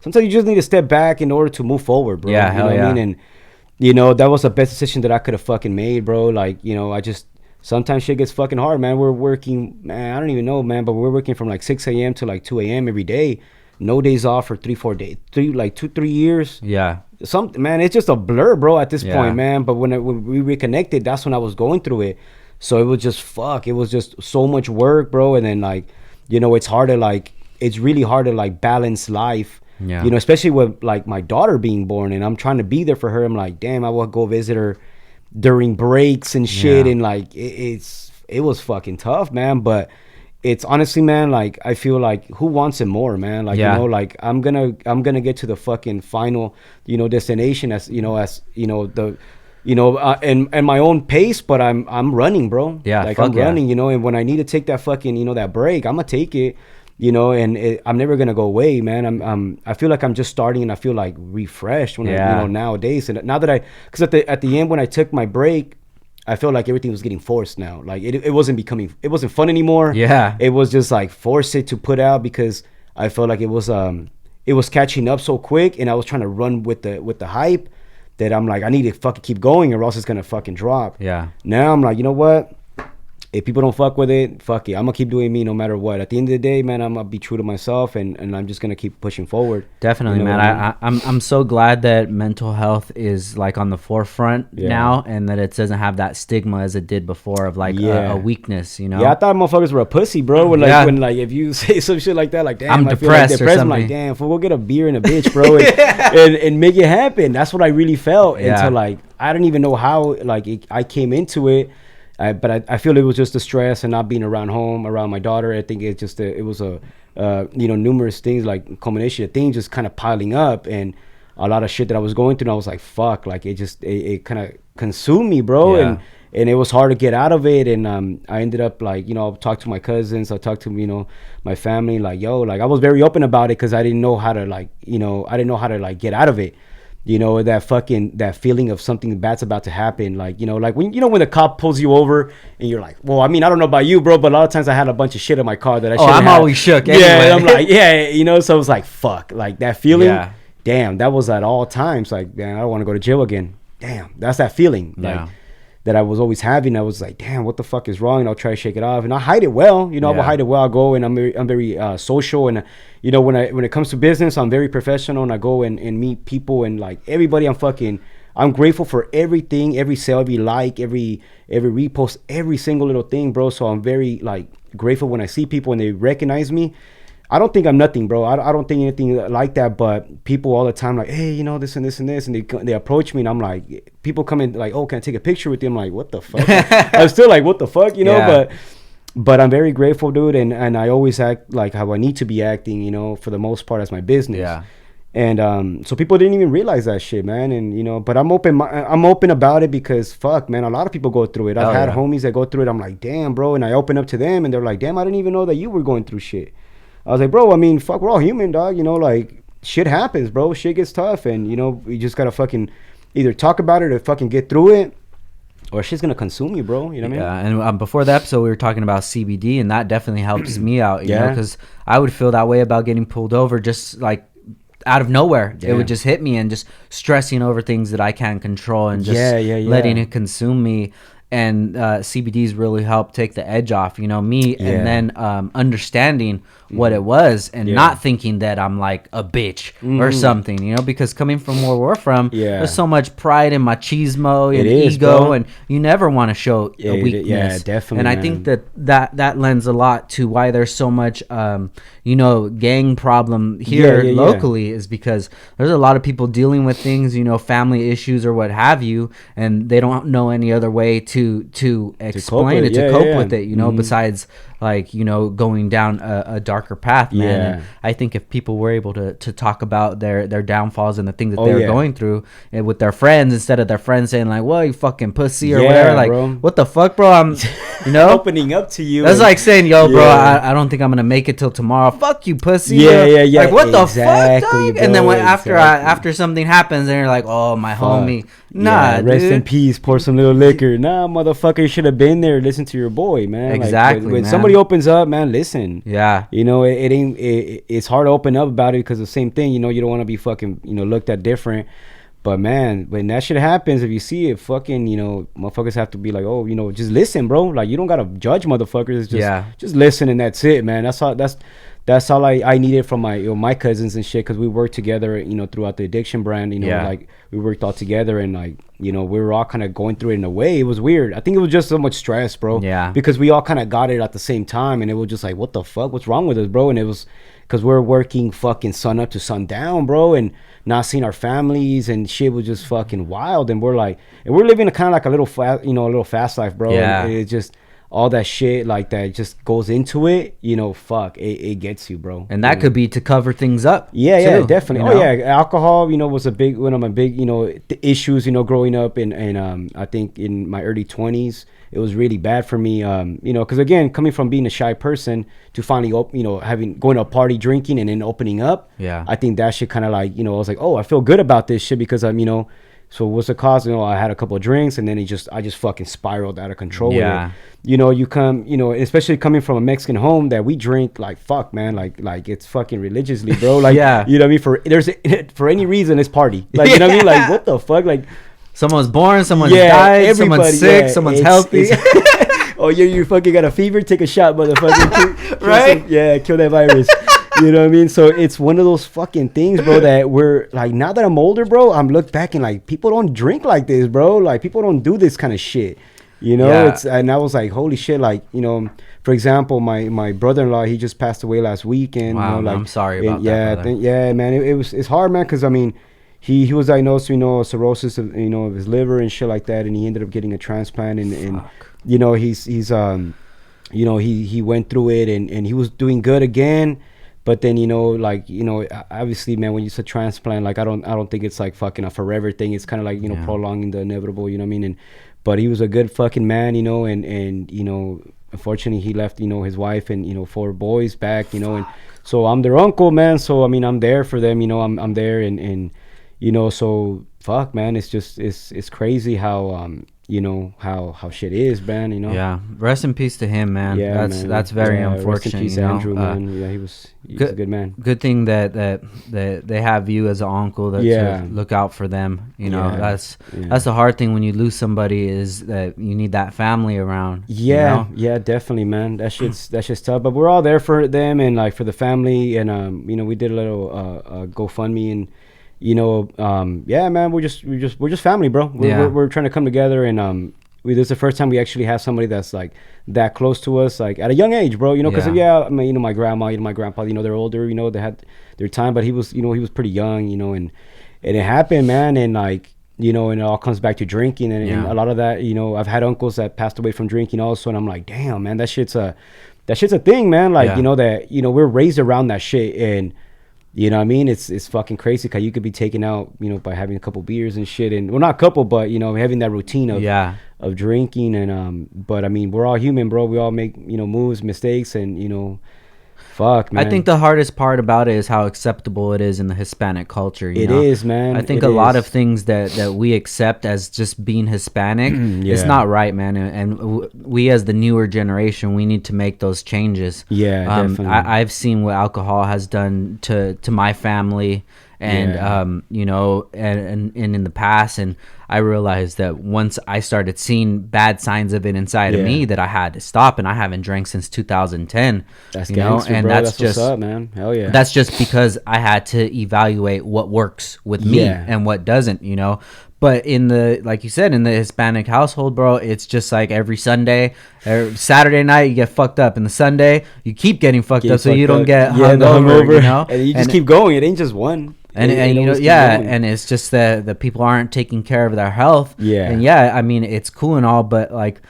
sometimes you just need to step back in order to move forward, bro. Yeah, hell yeah. I mean? And you know, that was the best decision that I could have fucking made, bro. Like, you know, sometimes shit gets fucking hard, man. We're working, man, I don't even know, man, but we're working from like 6 a.m. to like 2 a.m. every day. No days off for 3-4 days, 2-3 years. Yeah. Man, it's just a blur, bro, at this point, man. But when we reconnected, that's when I was going through it. So it was just it was just so much work, bro. And then, like, you know, it's really hard to like balance life. Yeah. You know, especially with like my daughter being born, and I'm trying to be there for her. I'm like, damn, I will go visit her during breaks and shit. And like, it was fucking tough, man. But it's honestly, man, like, I feel like who wants it more, man? Like, you know, like I'm gonna get to the fucking final, you know, destination as and my own pace, but I'm running, bro. Yeah. Like, I'm running, you know, and when I need to take that fucking, you know, that break, I'm gonna take it. You know, and I'm never gonna go away, man. I feel like I'm just starting, and I feel like refreshed when I, you know, nowadays. And now that because at the end when I took my break, I felt like everything was getting forced now. Like it wasn't fun anymore. Yeah, it was just like forced it to put out because I felt like it was catching up so quick, and I was trying to run with the hype that I'm like, I need to fucking keep going or else it's gonna fucking drop. Yeah. Now I'm like, you know what? if people don't fuck with it, fuck it. I'm gonna keep doing me no matter what. At the end of the day, man, I'm gonna be true to myself, and I'm just gonna keep pushing forward. Definitely, You know man. what I mean? I'm so glad that mental health is like on the forefront now, and that it doesn't have that stigma as it did before of like a weakness. You know? Yeah, I thought motherfuckers were a pussy, bro. When like if you say some shit like that, like damn, I'm I depressed, feel like or I'm like something. damn, fool, go get a beer and a bitch, bro, and make it happen. That's what I really felt until like I didn't even know how I came into it. But I feel it was just the stress and not being around home, around my daughter. I think it just it was numerous things, like combination of things just kind of piling up, and a lot of shit that I was going through. And I was like, fuck, like it kind of consumed me, bro. And it was hard to get out of it. And I ended up like, I talked to my cousins, I talked to my family, like, yo, like I was very open about it because I didn't know how to I didn't know how to like get out of it. That feeling of something bad's about to happen. Like, like when the cop pulls you over and you're like, well, I mean, I don't know about you, bro, but a lot of times I had a bunch of shit in my car that I shouldn't have. Always shook anyway. Yeah, I'm like, so it was like, fuck, like that feeling. Damn, that was at all times. Like, damn, I don't want to go to jail again. Damn, that's that feeling. Like, that I was always having. I was like, damn, what the fuck is wrong? And I'll try to shake it off, and I hide it well. I will hide it well. I'll go, and I'm very social, and when it comes to business, I'm very professional, and I go and meet people, and like everybody, I'm grateful for everything, every sale, every like, every repost, every single little thing, bro. So I'm very like grateful when I see people and they recognize me. I don't think I'm nothing, bro. I don't think anything like that. But people all the time like, hey, this and this and this, and they approach me, and I'm like, people come in like, oh, can I take a picture with you? I'm like, what the fuck? I'm still like, what the fuck, But I'm very grateful, dude, and I always act like how I need to be acting, for the most part as my business. Yeah. And so people didn't even realize that shit, man. And but I'm open about it because fuck, man, a lot of people go through it. I've had homies that go through it. I'm like, damn, bro, and I open up to them, and they're like, damn, I didn't even know that you were going through shit. I was like, bro, I mean, fuck, we're all human, dog. Like, shit happens, bro. Shit gets tough, and, we just gotta fucking either talk about it or fucking get through it, or shit's gonna consume you, bro. You know what I mean? Yeah, and before the episode, we were talking about CBD, and that definitely helps me out, you know, because I would feel that way about getting pulled over just, like, out of nowhere. It would just hit me, and just stressing over things that I can't control, and just letting it consume me. And CBD's really helped take the edge off, me, and then understanding what it was, and not thinking that I'm like a bitch or something, because coming from where we're from, there's so much pride and machismo and ego, bro. And you never want to show a weakness. Yeah, definitely. And I think that lends a lot to why there's so much, gang problem here locally, is because there's a lot of people dealing with things, family issues or what have you, and they don't know any other way to explain it, to cope with it, besides like, going down a darker path, man. And I think if people were able to talk about their downfalls and the things that they're going through with their friends, instead of their friends saying like, well, you fucking pussy or whatever, like, bro, what the fuck, bro, I'm opening up to you. That's like saying, yo, bro, I don't think I'm gonna make it till tomorrow. Fuck you, pussy. Like, what the fuck, dog? Bro, and then after something happens, and you're like, oh, my homie. Nah, rest dude. In peace. Pour some little liquor. Nah, motherfucker, you should have been there. Listen to your boy, man. Exactly. Like, when somebody opens up, man, listen. Yeah. It's hard to open up about it because the same thing. You don't want to be fucking looked at different. But man, when that shit happens, if you see it, fucking motherfuckers have to be like, oh, just listen, bro. Like, you don't gotta judge motherfuckers. Just listen, and that's it, man. That's all I needed from my cousins and shit, because we worked together, throughout the Adixion Brand, like we worked all together, and like, we were all kind of going through it in a way. It was weird. I think it was just so much stress, bro. Yeah. Because we all kind of got it at the same time, and it was just like, what the fuck? What's wrong with us, bro? And it was because we're working fucking sun up to sun down, bro, and not seeing our families, and shit was just fucking wild. And we're living kind of like a little fast life, bro. Yeah. And it just, all that shit like that just goes into it, fuck, it gets you, bro. And that could be to cover things up. Yeah, definitely. Alcohol, was one of my big, issues, growing up, and I think in my early 20s, it was really bad for me, because again, coming from being a shy person to finally, going to a party, drinking, and then opening up. Yeah. I think that shit kind of like, I was like, oh, I feel good about this shit because I'm, so what's the cause? I had a couple of drinks, and then I just fucking spiraled out of control. Yeah. You come, especially coming from a Mexican home that we drink like fuck, man, like it's fucking religiously, bro. Like, yeah. You know what I mean? For any reason, it's party. Like, you know what I mean? Like, what the fuck? Like, someone's born, someone's died, someone's sick, someone's healthy. Oh yeah, you fucking got a fever? Take a shot, motherfucker. Right? Kill that virus. You know what I mean? So it's one of those fucking things, bro, that we're like, now that I'm older, bro, I'm look back and like, people don't drink like this, bro. Like, people don't do this kind of shit. You know, Yeah. and I was like, holy shit, like, you know, for example, my brother-in-law, he just passed away last weekend. Wow, you know, like, I'm sorry about that, brother. yeah, man, it's hard, man, because I mean, he was diagnosed, you know, cirrhosis of, you know, of his liver and shit like that, and he ended up getting a transplant, and you know, he's you know, he went through it, and he was doing good again. But then, you know, like, you know, obviously, man, when you say transplant, like, I don't think it's like fucking a forever thing. It's kind of like, you know, prolonging the inevitable, you know what I mean? But he was a good fucking man, you know, and you know, unfortunately, he left, you know, his wife and, you know, 4 boys back, you know, and so I'm their uncle, man. So, I mean, I'm there for them, you know, I'm there, and you know, so fuck, man, it's just, it's crazy how, you know, how shit is, man, you know. Yeah, rest in peace to him, man. Yeah, That's very unfortunate. Rest in peace, you know? Andrew, man. Yeah, he's a good man. Good thing that they have you as an uncle to look out for them. You know, that's the hard thing when you lose somebody, is that you need that family around. Yeah, you know? yeah, definitely, man. That's just tough. But we're all there for them and like for the family, and you know, we did a little GoFundMe, and you know, yeah, man, we're just family, bro. We're trying to come together, and this is the first time we actually have somebody that's like that close to us, like at a young age, bro. You know, because I mean, you know, my grandma, you know, my grandpa, you know, they're older, you know, they had their time, but he was pretty young, you know, and it happened, man, and like, you know, and it all comes back to drinking, and a lot of that, you know, I've had uncles that passed away from drinking also, and I'm like, damn, man, that shit's a thing, man. Like, you know, that, you know, we're raised around that shit, and you know what I mean? It's fucking crazy, because you could be taken out, you know, by having a couple beers and shit, and well, not a couple, but you know, having that routine of drinking, and but I mean, we're all human, bro. We all make, you know, moves, mistakes, and you know, fuck, man. I think the hardest part about it is how acceptable it is in the Hispanic culture. It is, man. I think a lot of things that we accept as just being Hispanic, it's not right, man. And we, as the newer generation, we need to make those changes. Yeah, definitely. I've seen what alcohol has done to my family, and you know, and in the past, and I realized that once I started seeing bad signs of it inside of me, that I had to stop, and I haven't drank since 2010. That's you know, gangster, and bro. that's just just what's up, man. Hell yeah. That's just because I had to evaluate what works with me and what doesn't, you know. But in the, like you said, in the Hispanic household, bro, it's just like every Sunday, Saturday night, you get fucked up, and the Sunday you keep getting fucked up, so you don't get hungover, you know. And you just keep going. It ain't just one. And you know, and it's just that the people aren't taking care of their health. And I mean, it's cool and all, but like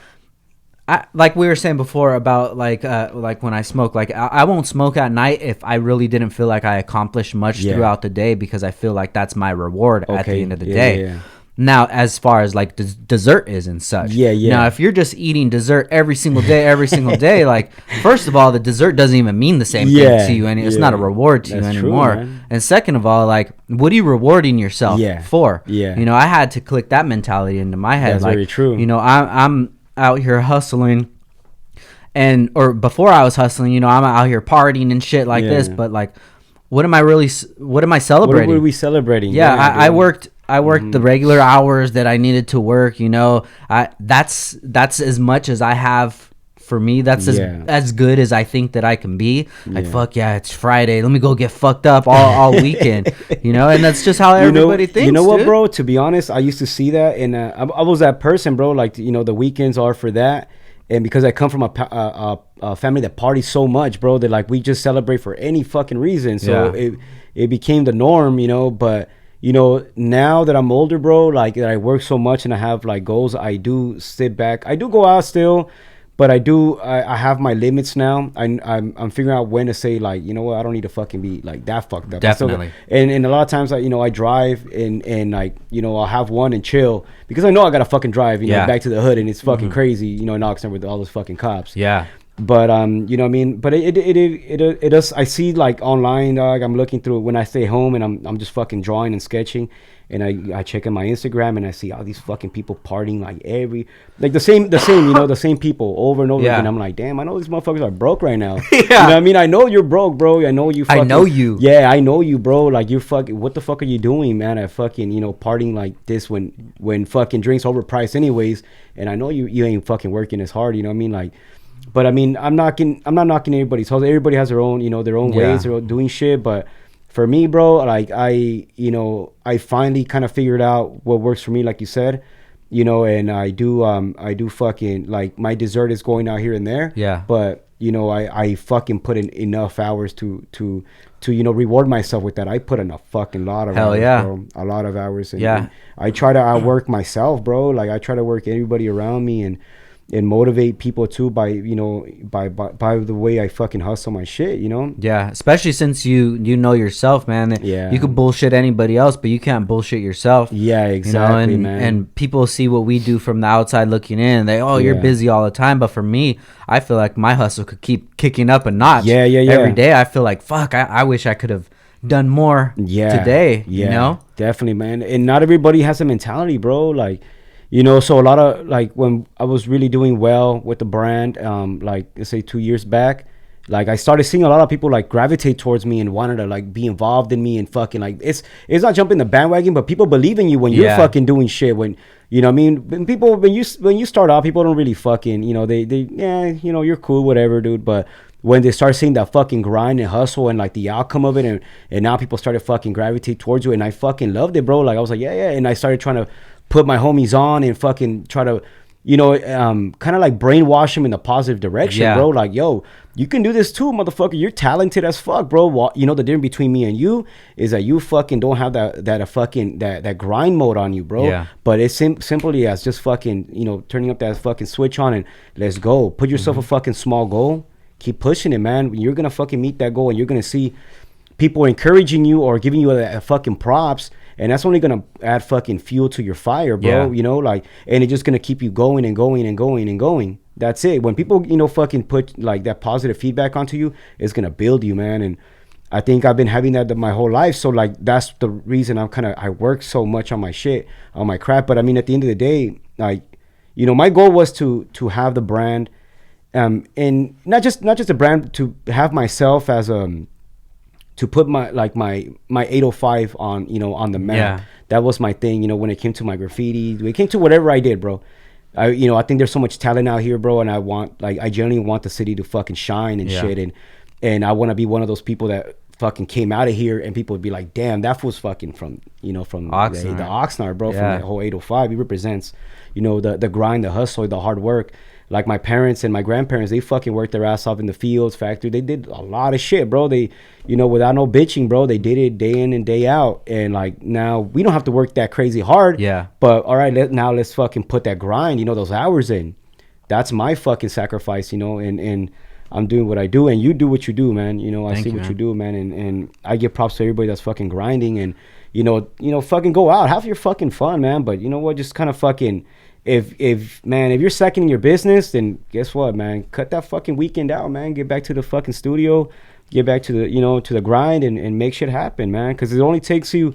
we were saying before about like when I smoke, like I won't smoke at night if I really didn't feel like I accomplished much throughout the day, because I feel like that's my reward at the end of the day. Now, as far as like dessert is and such. Now, if you're just eating dessert every single day, like, first of all, the dessert doesn't even mean the same thing to you, and it's not a reward to you anymore. True, and second of all, like, what are you rewarding yourself for? You know, I had to click that mentality into my head. That's like, very true. You know, I'm out here hustling, or before I was hustling, you know, I'm out here partying and shit like this, but like, what am I celebrating? What are we celebrating? I worked the regular hours that I needed to work, you know. That's as much as I have for me. That's as good as I think that I can be. Like, fuck yeah, it's Friday, let me go get fucked up all weekend, you know. And that's just how everybody thinks. You know what, bro? To be honest, I used to see that, and I was that person, bro. Like, you know, the weekends are for that. And because I come from a family that parties so much, bro, that like we just celebrate for any fucking reason. So it became the norm, you know. But you know, now that I'm older, bro, like that I work so much and I have like goals, I do sit back. I do go out still, but I have my limits now. I'm figuring out when to say, like, you know what, I don't need to fucking be like that fucked up. Definitely. And a lot of times, you know, I drive and like, you know, I'll have one and chill, because I know I gotta fucking drive, you know, back to the hood, and it's fucking crazy, you know, in Oxnard with all those fucking cops. But you know what I mean. But it does. I see like online, dog. I'm looking through when I stay home and I'm just fucking drawing and sketching, and I check in my Instagram and I see all these fucking people partying like the same you know, the same people over and over again. I'm like, damn, I know these motherfuckers are broke right now. You know what I mean? I know you're broke, bro. I know you. Fucking, I know you. Yeah, I know you, bro. Like you're fucking. What the fuck are you doing, man? At fucking, you know, partying like this when fucking drinks overpriced anyways. And I know you ain't fucking working as hard. You know what I mean? Like. But I mean, I'm not knocking anybody's hustle. Everybody has their own, you know, their own ways of doing shit. But for me, bro, like I finally kind of figured out what works for me, like you said, you know, and I do fucking like my dessert is going out here and there. Yeah. But you know, I fucking put in enough hours to you know, reward myself with that. I put in a fucking lot of hours, bro. A lot of hours. And I try to outwork myself, bro. Like I try to work everybody around me and motivate people too by, you know, by the way I fucking hustle my shit, you know. Yeah, especially since you know yourself, man. Yeah, you could bullshit anybody else, but you can't bullshit yourself. Yeah, exactly, you know? Man. And people see what we do from the outside looking in. They, you're busy all the time, but for me, I feel like my hustle could keep kicking up a notch. Yeah. Every day, I feel like fuck. I wish I could have done more. Today. Yeah, you know, definitely, man. And not everybody has a mentality, bro. Like. You know, so a lot of like when I was really doing well with the brand, like let's say 2 years back, like I started seeing a lot of people like gravitate towards me and wanted to like be involved in me and fucking like it's not jumping the bandwagon, but people believe in you when you're fucking doing shit. When you know what I mean, when you start off, people don't really fucking, you know, they you know, you're cool, whatever, dude. But when they start seeing that fucking grind and hustle and like the outcome of it, and now people started fucking gravitate towards you, and I fucking loved it, bro. Like I was like, yeah, and I started trying to put my homies on and fucking try to, you know, kind of like brainwash them in the positive direction, bro. Like, yo, you can do this too, motherfucker. You're talented as fuck, bro. You know, the difference between me and you is that you fucking don't have that grind mode on you, bro. Yeah. But it's simply as just fucking, you know, turning up that fucking switch on and let's go. Put yourself a fucking small goal. Keep pushing it, man. You're going to fucking meet that goal and you're going to see people encouraging you or giving you a fucking props. And that's only going to add fucking fuel to your fire, bro. You know, like, and it's just going to keep you going and going and going and going. That's it. When people, you know, fucking put like that positive feedback onto you, it's going to build you, man. And I think I've been having that my whole life. So like, that's the reason I work so much on my shit, on my crap. But I mean, at the end of the day, like, you know, my goal was to have the brand, and not just a brand, to have myself as to put my 805 on, you know, on the map. Yeah. That was my thing, you know, when it came to my graffiti, when it came to whatever I did, bro. I think there's so much talent out here, bro, and I genuinely want the city to fucking shine and shit, and I want to be one of those people that fucking came out of here and people would be like, damn, that fool's fucking from Oxnard. The Oxnard, bro, from that whole 805. He represents, you know, the grind, the hustle, the hard work. Like my parents and my grandparents, they fucking worked their ass off in the fields, factory. They did a lot of shit, bro. They, you know, without no bitching, bro, they did it day in and day out. And like now we don't have to work that crazy hard. Yeah. But all right, let's fucking put that grind, you know, those hours in. That's my fucking sacrifice, you know, and I'm doing what I do and you do what you do, man. You know, I see what you do, man. And I give props to everybody that's fucking grinding and, you know, fucking go out, have your fucking fun, man. But you know what, just kind of fucking, if you're second in your business, then guess what, man? Cut that fucking weekend out, man. Get back to the fucking studio, get back to the, you know, to the grind and make shit happen, man. Because it only takes you,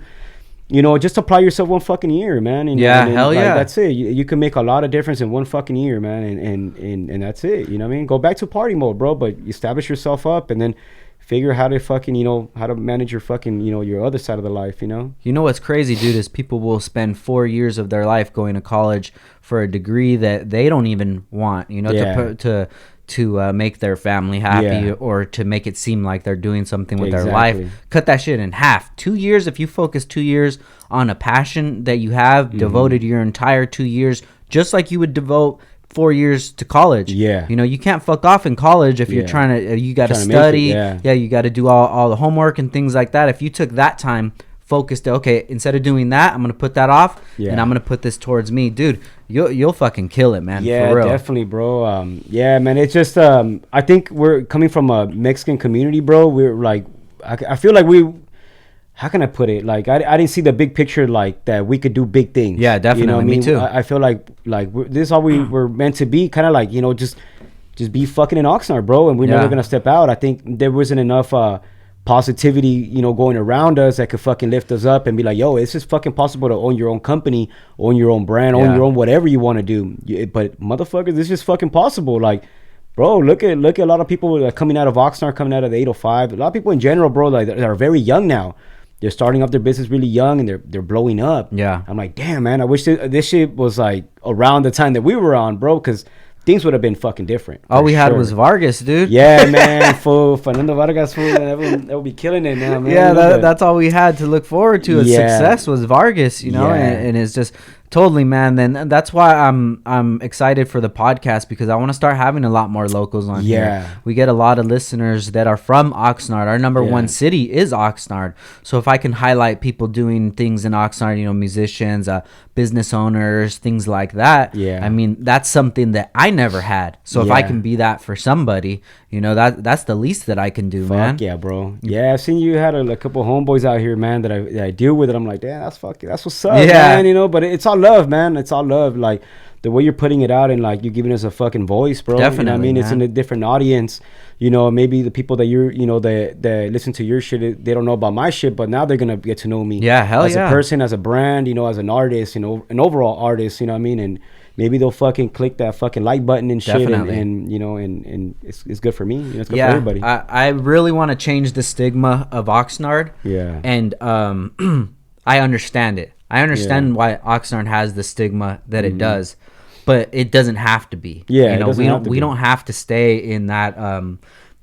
you know, just apply yourself 1 fucking year, man. And, hell like, yeah. That's it. You can make a lot of difference in 1 fucking year, man. And that's it. You know what I mean? Go back to party mode, bro. But establish yourself up and then figure how to fucking, you know, how to manage your fucking, you know, your other side of the life, you know? You know what's crazy, dude, is people will spend 4 years of their life going to college for a degree that they don't even want, you know, to make their family happy or to make it seem like they're doing something with their life. Cut that shit in half. 2 years, if you focus 2 years on a passion that you have, devoted your entire 2 years, just like you would devote 4 years to college. Yeah. You know, you can't fuck off in college if you're trying to, you got to study. You got to do all the homework and things like that. If you took that time, focused, okay, instead of doing that, I'm going to put that off and I'm going to put this towards me. Dude, you'll fucking kill it, man. Yeah, for real. Definitely, bro. Yeah, man, it's just, I think we're coming from a Mexican community, bro. We're like, I feel like how can I put it? Like, I didn't see the big picture, like, that we could do big things. Yeah, definitely. You know what I mean? Me too. I feel like this is all we were meant to be. Kind of like, you know, just just be fucking in Oxnard, bro, and we're never gonna step out. I think there wasn't enough positivity, you know, going around us that could fucking lift us up and be like, yo, it's just fucking possible to own your own company, own your own brand, own your own whatever you want to do. But motherfuckers, this is just fucking possible. Like, bro, look at a lot of people coming out of Oxnard, coming out of the 805. A lot of people in general, bro, like that are very young now. They're starting up their business really young and they're blowing up. Yeah, I'm like, damn, man, I wish this shit was like around the time that we were on, bro, because things would have been fucking different. All we had was Vargas, dude. Yeah, man. Fernando Vargas, that would be killing it now, man. Yeah, that's all we had to look forward to. Success was Vargas, you know, and it's just totally, man. Then that's why I'm excited for the podcast, because I want to start having a lot more locals on here. We get a lot of listeners that are from Oxnard. Our number one city is Oxnard. So if I can highlight people doing things in Oxnard, you know, musicians, business owners, things like that. I mean, that's something that I never had. So if I can be that for somebody, you know, that's the least that I can do, man. Yeah, bro. Yeah, I've seen you had a couple homeboys out here, man, that I deal with, and I'm like, damn, that's what's up, man. You know, but it's all love, man. It's all love. Like, the way you're putting it out and like you're giving us a fucking voice, bro. Definitely, you know what I mean? man. It's in a different audience. You know, maybe the people that you're, you know, that listen to your shit, they don't know about my shit, but now they're gonna get to know me. Yeah, hell as a person, as a brand, you know, as an artist, you know, an overall artist. You know what I mean? And maybe they'll fucking click that fucking like button and shit. And you know, and it's good for me. You know, it's good for everybody. I really want to change the stigma of Oxnard. Yeah. And I understand it. I understand why Oxnard has the stigma that it does, but it doesn't have to be. Yeah, you know, we don't have to stay in that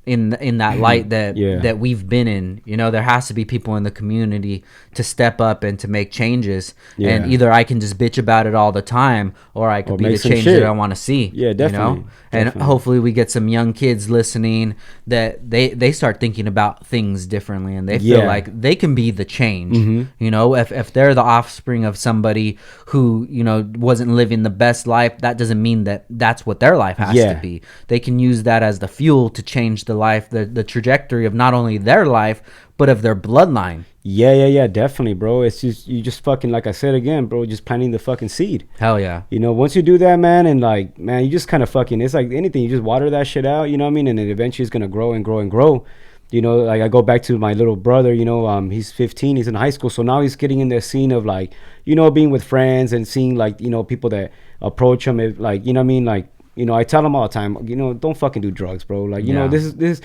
in that light that we've been in. You know, there has to be people in the community to step up and to make changes. And either I can just bitch about it all the time, or I could be the change that I want to see. Yeah, definitely. You know? And hopefully we get some young kids listening that they start thinking about things differently, and they feel like they can be the change. You know, if they're the offspring of somebody who, you know, wasn't living the best life, that doesn't mean that that's what their life has to be. They can use that as the fuel to change the life, the trajectory of not only their life, but of their bloodline. Yeah, definitely, bro. It's just, you just fucking, like I said again, bro, just planting the fucking seed. Hell yeah. You know, once you do that, man, and like, man, you just kind of fucking, it's like anything, you just water that shit out, you know what I mean? And then eventually it's gonna grow and grow and grow. You know, like I go back to my little brother, you know, he's 15, he's in high school, so now he's getting in the scene of like, you know, being with friends and seeing like, you know, people that approach him, if, like, you know what I mean? Like, you know, I tell him all the time, you know, don't fucking do drugs, bro. Like, you know, this is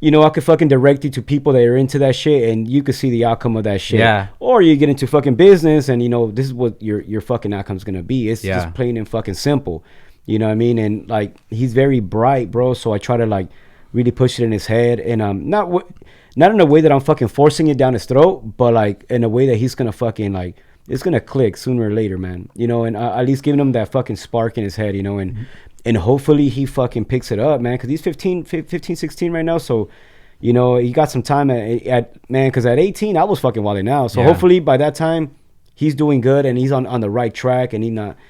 you know, I could fucking direct you to people that are into that shit, and you could see the outcome of that shit. Yeah. Or you get into fucking business, and you know, this is what your fucking outcome's gonna be. It's just plain and fucking simple. You know what I mean? And like, he's very bright, bro. So I try to like really push it in his head, and not in a way that I'm fucking forcing it down his throat, but like in a way that he's gonna fucking like, it's gonna click sooner or later, man. You know, and at least giving him that fucking spark in his head, you know, and hopefully he fucking picks it up, man, because he's 15, 16 right now. So, you know, he got some time at man, because at 18, I was fucking wilding out. So hopefully by that time, he's doing good and he's on the right track, and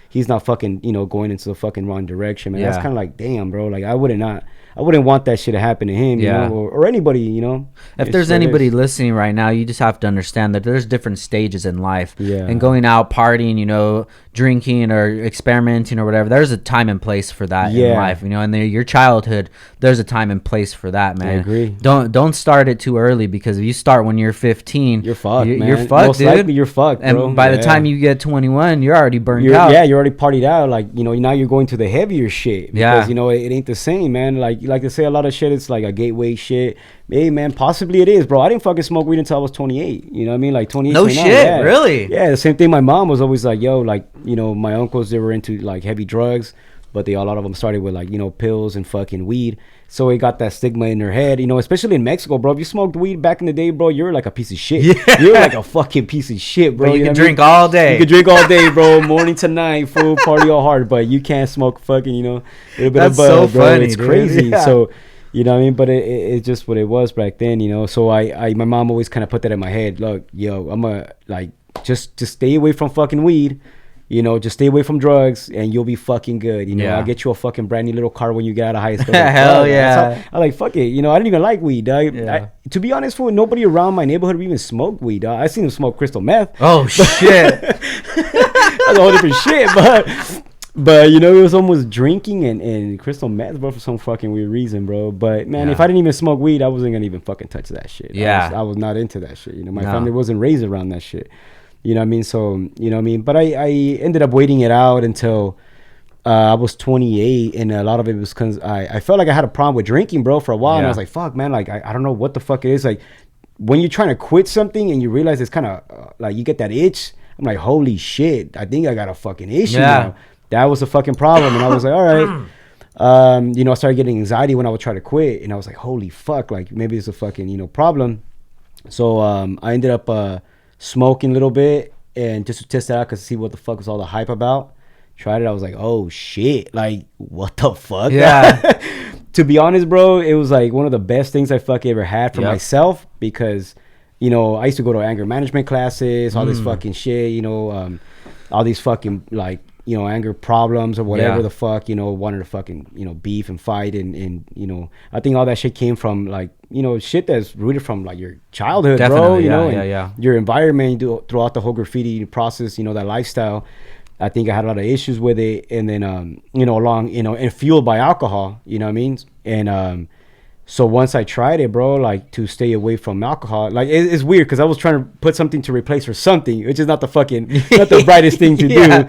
he's not fucking, you know, going into the fucking wrong direction, man. That's kind of like, damn, bro. Like, I wouldn't want that shit to happen to him, you know, or anybody, you know. If there's anybody listening right now, you just have to understand that there's different stages in life. Yeah. And going out partying, you know, drinking or experimenting or whatever, there's a time and place for that in life, you know. And your childhood, there's a time and place for that, man. I agree. Don't start it too early, because if you start when you're 15, you're fucked, man. You're fucked, most likely you're fucked, bro. And by the time you get 21, you're already burned out. Yeah, you're already partied out. Like, you know, now you're going to the heavier shit, because you know, it ain't the same, man. Like, you like to say a lot of shit, it's like a gateway shit. Hey, man, possibly it is, bro. I didn't fucking smoke weed until I was 28. You know what I mean? Like 28. No shit, really? Yeah, the same thing. My mom was always like, yo, like, you know, my uncles, they were into like heavy drugs, but a lot of them started with like, you know, pills and fucking weed. So it got that stigma in their head, you know, especially in Mexico, bro. If you smoked weed back in the day, bro, you're like a piece of shit. Yeah. You're like a fucking piece of shit, bro. But you can drink all day. You can drink all day, bro. Morning to night, full party all hard, but you can't smoke fucking, you know, a little bit of bud, so bro. Funny, it's crazy. Yeah. So, you know what I mean? But it's just what it was back then, you know. So my mom always kind of put that in my head. Look, yo, I'm a like, just stay away from fucking weed. You know, just stay away from drugs and you'll be fucking good. You know, I'll get you a fucking brand new little car when you get out of high school. Like, hell yeah. I'm like, fuck it. You know, I didn't even like weed, dog. To be honest, fool, nobody around my neighborhood even smoked weed, dog. I seen them smoke crystal meth. Oh, shit. That's a whole different shit. But you know, it was almost drinking and crystal meth, bro, for some fucking weird reason, bro. But man, if I didn't even smoke weed, I wasn't gonna even fucking touch that shit. I was not into that shit. You know, my family wasn't raised around that shit. You know what I mean? So you know what I mean. But I ended up waiting it out until I was 28, and a lot of it was because I felt like I had a problem with drinking, bro, for a while. And I was like, fuck, man, like I don't know what the fuck it is. Like when you're trying to quit something and you realize it's kind of like you get that itch. I'm like, holy shit, I think I got a fucking issue now. That was a fucking problem. And I was like, all right. You know, I started getting anxiety when I would try to quit. And I was like, holy fuck, like maybe it's a fucking, you know, problem. So I ended up smoking a little bit and just to test it out because to see what the fuck was all the hype about. Tried it. I was like, oh shit, like what the fuck? Yeah. To be honest, bro, it was like one of the best things I fucking ever had for myself because, you know, I used to go to anger management classes, all this fucking shit, you know, all these fucking like, you know, anger problems or whatever the fuck, you know, wanted to fucking, you know, beef and fight and you know, I think all that shit came from like, you know, shit that's rooted from like your childhood, bro, you know, your environment throughout the whole graffiti process, you know, that lifestyle. I think I had a lot of issues with it, and then you know, along, you know, and fueled by alcohol, you know what I mean? And so once I tried it, bro, like to stay away from alcohol, like it's weird because I was trying to put something to replace for something, which is not the fucking not the brightest thing to do.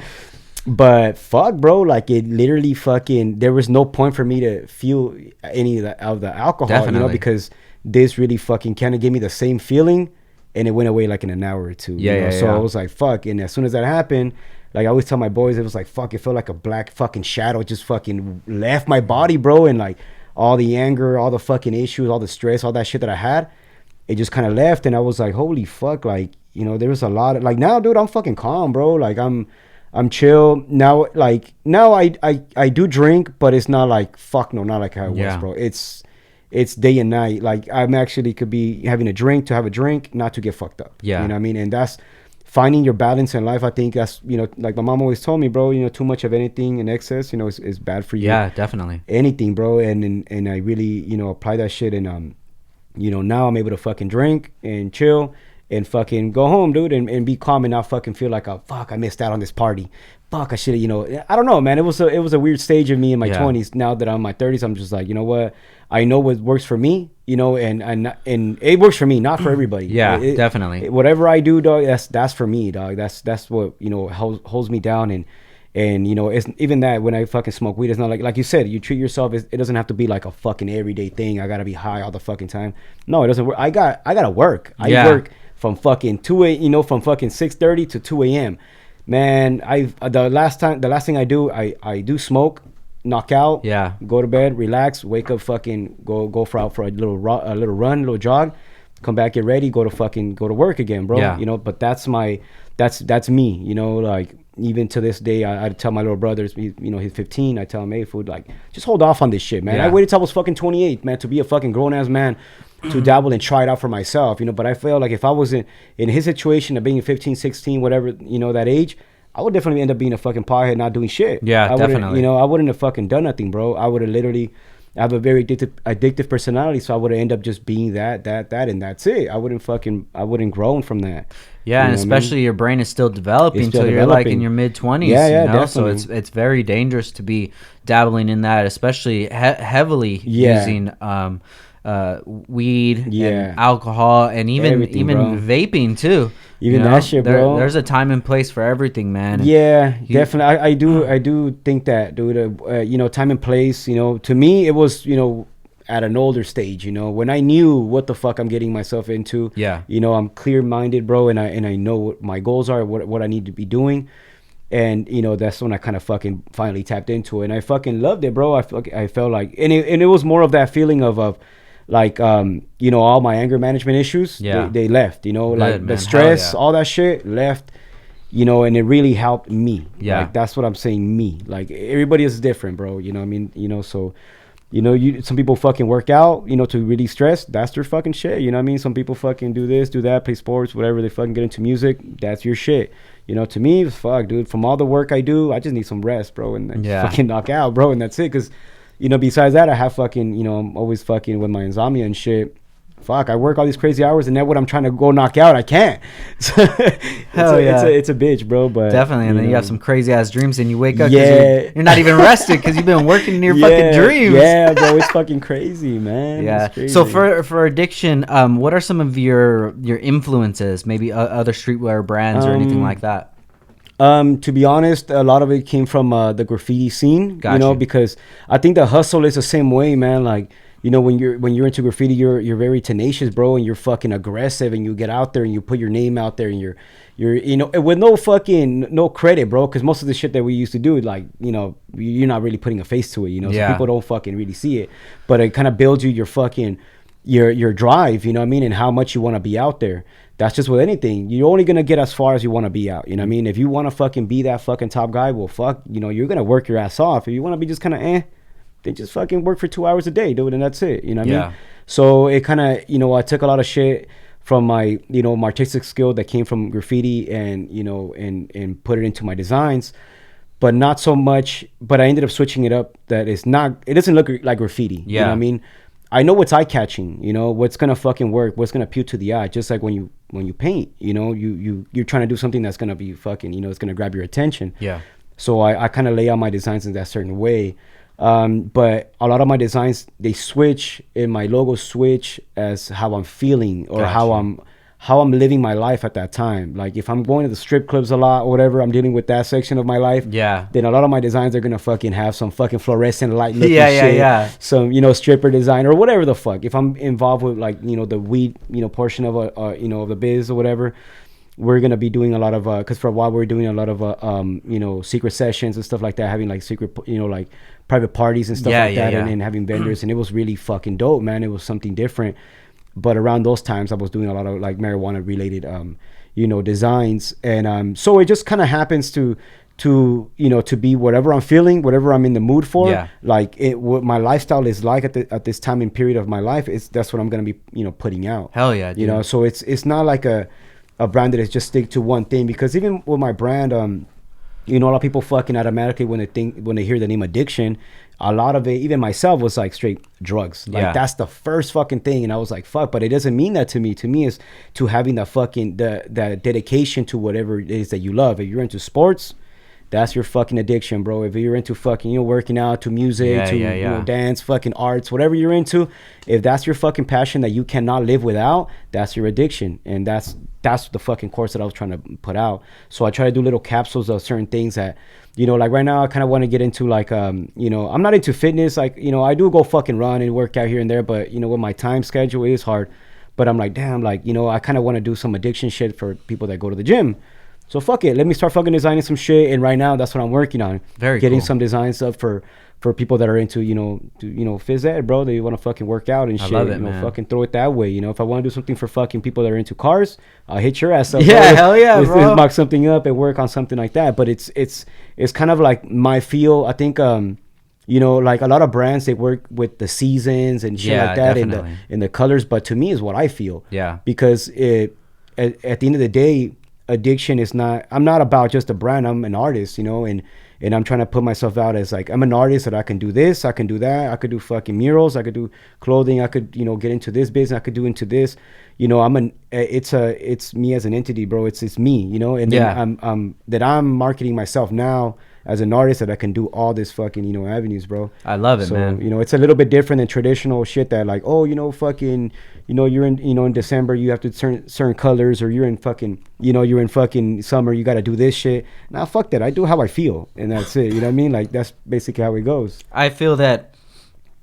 But fuck, bro, like it literally fucking, there was no point for me to feel any of the alcohol, you know, because this really fucking kind of gave me the same feeling, and it went away like in an hour or two. So I was like, fuck, and as soon as that happened, like I always tell my boys, it was like, fuck, it felt like a black fucking shadow just fucking left my body, bro, and like all the anger, all the fucking issues, all the stress, all that shit that I had, it just kind of left, and I was like, holy fuck, like, you know, there was a lot of, like, now, dude, I'm fucking calm, bro, like I'm chill now. Like now I do drink, but it's not like fuck no, not like how it was, bro. It's day and night. Like I'm actually could be having a drink to have a drink, not to get fucked up. You know what I mean? And that's finding your balance in life. I think that's, you know, like my mom always told me, bro, you know, too much of anything in excess, you know, is bad for you. Yeah, definitely. Anything, bro. And I really, you know, apply that shit, and you know, now I'm able to fucking drink and chill and fucking go home, dude, and be calm and not fucking feel like, oh, fuck, I missed out on this party. Fuck, I should have, you know, I don't know, man. It was a weird stage of me in my 20s. Now that I'm in my 30s, I'm just like, you know what? I know what works for me, you know, and it works for me, not for everybody. Definitely. Whatever I do, dog, that's for me, dog. That's what, you know, holds me down. And you know, it's even that when I fucking smoke weed, it's not like you said, you treat yourself. It doesn't have to be like a fucking everyday thing. I gotta be high all the fucking time. No, it doesn't work. I gotta work. I work from fucking 6:30 to 2 a.m. Man, the last thing I do, I do smoke, knock out, go to bed, relax, wake up, fucking go for a little run, little jog, come back, get ready, go to work again, bro. You know, but that's me, you know, like even to this day, I tell my little brothers, you know, he's 15, I tell him, hey, food, like, just hold off on this shit, man. I waited till I was fucking 28, man, to be a fucking grown-ass man, to dabble and try it out for myself, you know. But I feel like if I was in his situation of being 15, 16, whatever, you know, that age, I would definitely end up being a fucking pothead, not doing shit. Definitely. You know, I wouldn't have fucking done nothing, bro. I would have literally, I have a very addictive personality, so I would have ended up just being that, and that's it. I wouldn't grown from that. Yeah, and especially your brain is still developing, so you're like in your mid-20s. Yeah, you know? definitely. So it's very dangerous to be dabbling in that, especially heavily using weed and alcohol, and even bro. vaping too. Even that shit, bro. There's a time and place for everything, man. Definitely. I do think that, dude. You know, time and place. You know, to me, it was, you know, at an older stage. You know, when I knew what the fuck I'm getting myself into. You know, I'm clear-minded, bro, and I know what my goals are, what I need to be doing. And, you know, that's when I kind of fucking finally tapped into it. And I fucking loved it, bro. I felt like, and it was more of that feeling of like, you know, all my anger management issues, they left, you know, like the stress, all that shit left, you know, and it really helped me. Like, that's what I'm saying, me. Like, everybody is different, bro. You know what I mean? You know, so, you know, some people fucking work out, you know, to release stress. That's their fucking shit. You know what I mean? Some people fucking do this, do that, play sports, whatever. They fucking get into music. That's your shit. You know, to me, fuck, dude, from all the work I do, I just need some rest, bro, and fucking knock out, bro, and that's it. Because, you know, besides that, I have fucking, you know, I'm always fucking with my insomnia and shit. fuck, I work all these crazy hours, and then when I'm trying to go knock out, I can't. Hell yeah. It's a bitch, bro. But definitely, and then you have some crazy ass dreams, and you wake up, Yeah. you're not even rested because you've been working in your fucking dreams. Yeah, bro, it's fucking crazy, man. Yeah. It's crazy. So for Adixion, what are some of your influences? Maybe other streetwear brands or anything like that. To be honest, a lot of it came from the graffiti scene. Gotcha. You know, because I think the hustle is the same way, man. Like, you know, when you're into graffiti, you're very tenacious, bro, and you're fucking aggressive, and you get out there and you put your name out there, and you're you know, with no credit, bro, because most of the shit that we used to do, like, you know, you're not really putting a face to it, you know, so people don't fucking really see it, but it kind of builds you your fucking your drive, you know what I mean, and how much you want to be out there. That's just with anything. You're only gonna get as far as you want to be out. You know what I mean? If you want to fucking be that fucking top guy, well, fuck, you know, you're gonna work your ass off. If you want to be just kind of then just fucking work for 2 hours a day, do it, and that's it. You know what I mean? So it kind of, you know, I took a lot of shit from my, you know, my artistic skill that came from graffiti, and, you know, and put it into my designs, but not so much. But I ended up switching it up. That it's not. It doesn't look like graffiti. You know what I mean? I know what's eye catching, you know, what's gonna fucking work, what's gonna appeal to the eye. Just like when you paint, you know, you're trying to do something that's gonna be fucking, you know, it's gonna grab your attention. Yeah. So I kind of lay out my designs in that certain way. But a lot of my designs, they switch, and my logos switch as how I'm feeling, or how I'm living my life at that time. Like if I'm going to the strip clubs a lot or whatever, I'm dealing with that section of my life. Yeah. Then a lot of my designs are gonna fucking have some fucking fluorescent light looking shit. Some, you know, stripper design or whatever the fuck. If I'm involved with, like, you know, the weed, you know, portion of you know, of the biz or whatever, we're gonna be doing a lot of because for a while we were doing a lot of you know, secret sessions and stuff like that, having like secret, you know, like private parties and stuff like that, and having vendors, and it was really fucking dope, man. It was something different. But around those times, I was doing a lot of like marijuana related, you know, designs, and so it just kind of happens to you know, to be whatever I'm feeling, whatever I'm in the mood for. Yeah. Like what my lifestyle is like at this time and period of my life, that's what I'm gonna be, you know, putting out. Hell yeah, dude. You know, so it's not like a brand that is just stick to one thing, because even with my brand, you know, a lot of people fucking automatically when they hear the name Adixion, a lot of it, even myself, was like straight drugs. Like that's the first fucking thing, and I was like, fuck. But it doesn't mean that to me. To me, is to having the fucking the dedication to whatever it is that you love. If you're into sports, that's your fucking addiction, bro. If you're into fucking, you know, working out, to music, you know, dance, fucking arts, whatever you're into, if that's your fucking passion that you cannot live without, that's your addiction. And that's the fucking course that I was trying to put out. So I try to do little capsules of certain things that, you know, like right now I kind of want to get into, like, you know, I'm not into fitness. Like, you know, I do go fucking run and work out here and there, but, you know, with my time schedule, it is hard. But I'm like, damn, like, you know, I kind of want to do some addiction shit for people that go to the gym. So fuck it, let me start fucking designing some shit, and right now that's what I'm working on. Getting cool. Some designs up for people that are into, you know, phys ed, bro. They want to fucking work out and shit. I love it, you know, man. Fucking throw it that way. You know, if I want to do something for fucking people that are into cars, I'll hit your ass up. Yeah, bro. Hell yeah, bro. Let's mock something up and work on something like that. But it's kind of like my feel. I think you know, like a lot of brands, they work with the seasons and shit like that, and the colors. But to me, is what I feel. Yeah. Because at the end of the day, Adixion is not, I'm not about just a brand. I'm an artist, you know, and I'm trying to put myself out as like, I'm an artist that I can do this, I can do that, I could do fucking murals, I could do clothing, I could, you know, get into this business, I could do into this, you know. It's me as an entity, bro. It's me, you know, and then I'm marketing myself now as an artist, that I can do all this fucking, you know, avenues, bro. I love it, man. You know, it's a little bit different than traditional shit that, like, oh, you know, fucking, you know, you're in, you know, in December, you have to turn certain colors, or you're in fucking, you know, you're in fucking summer, you got to do this shit. Nah, fuck that. I do how I feel, and that's it. You know what I mean? Like, that's basically how it goes. I feel that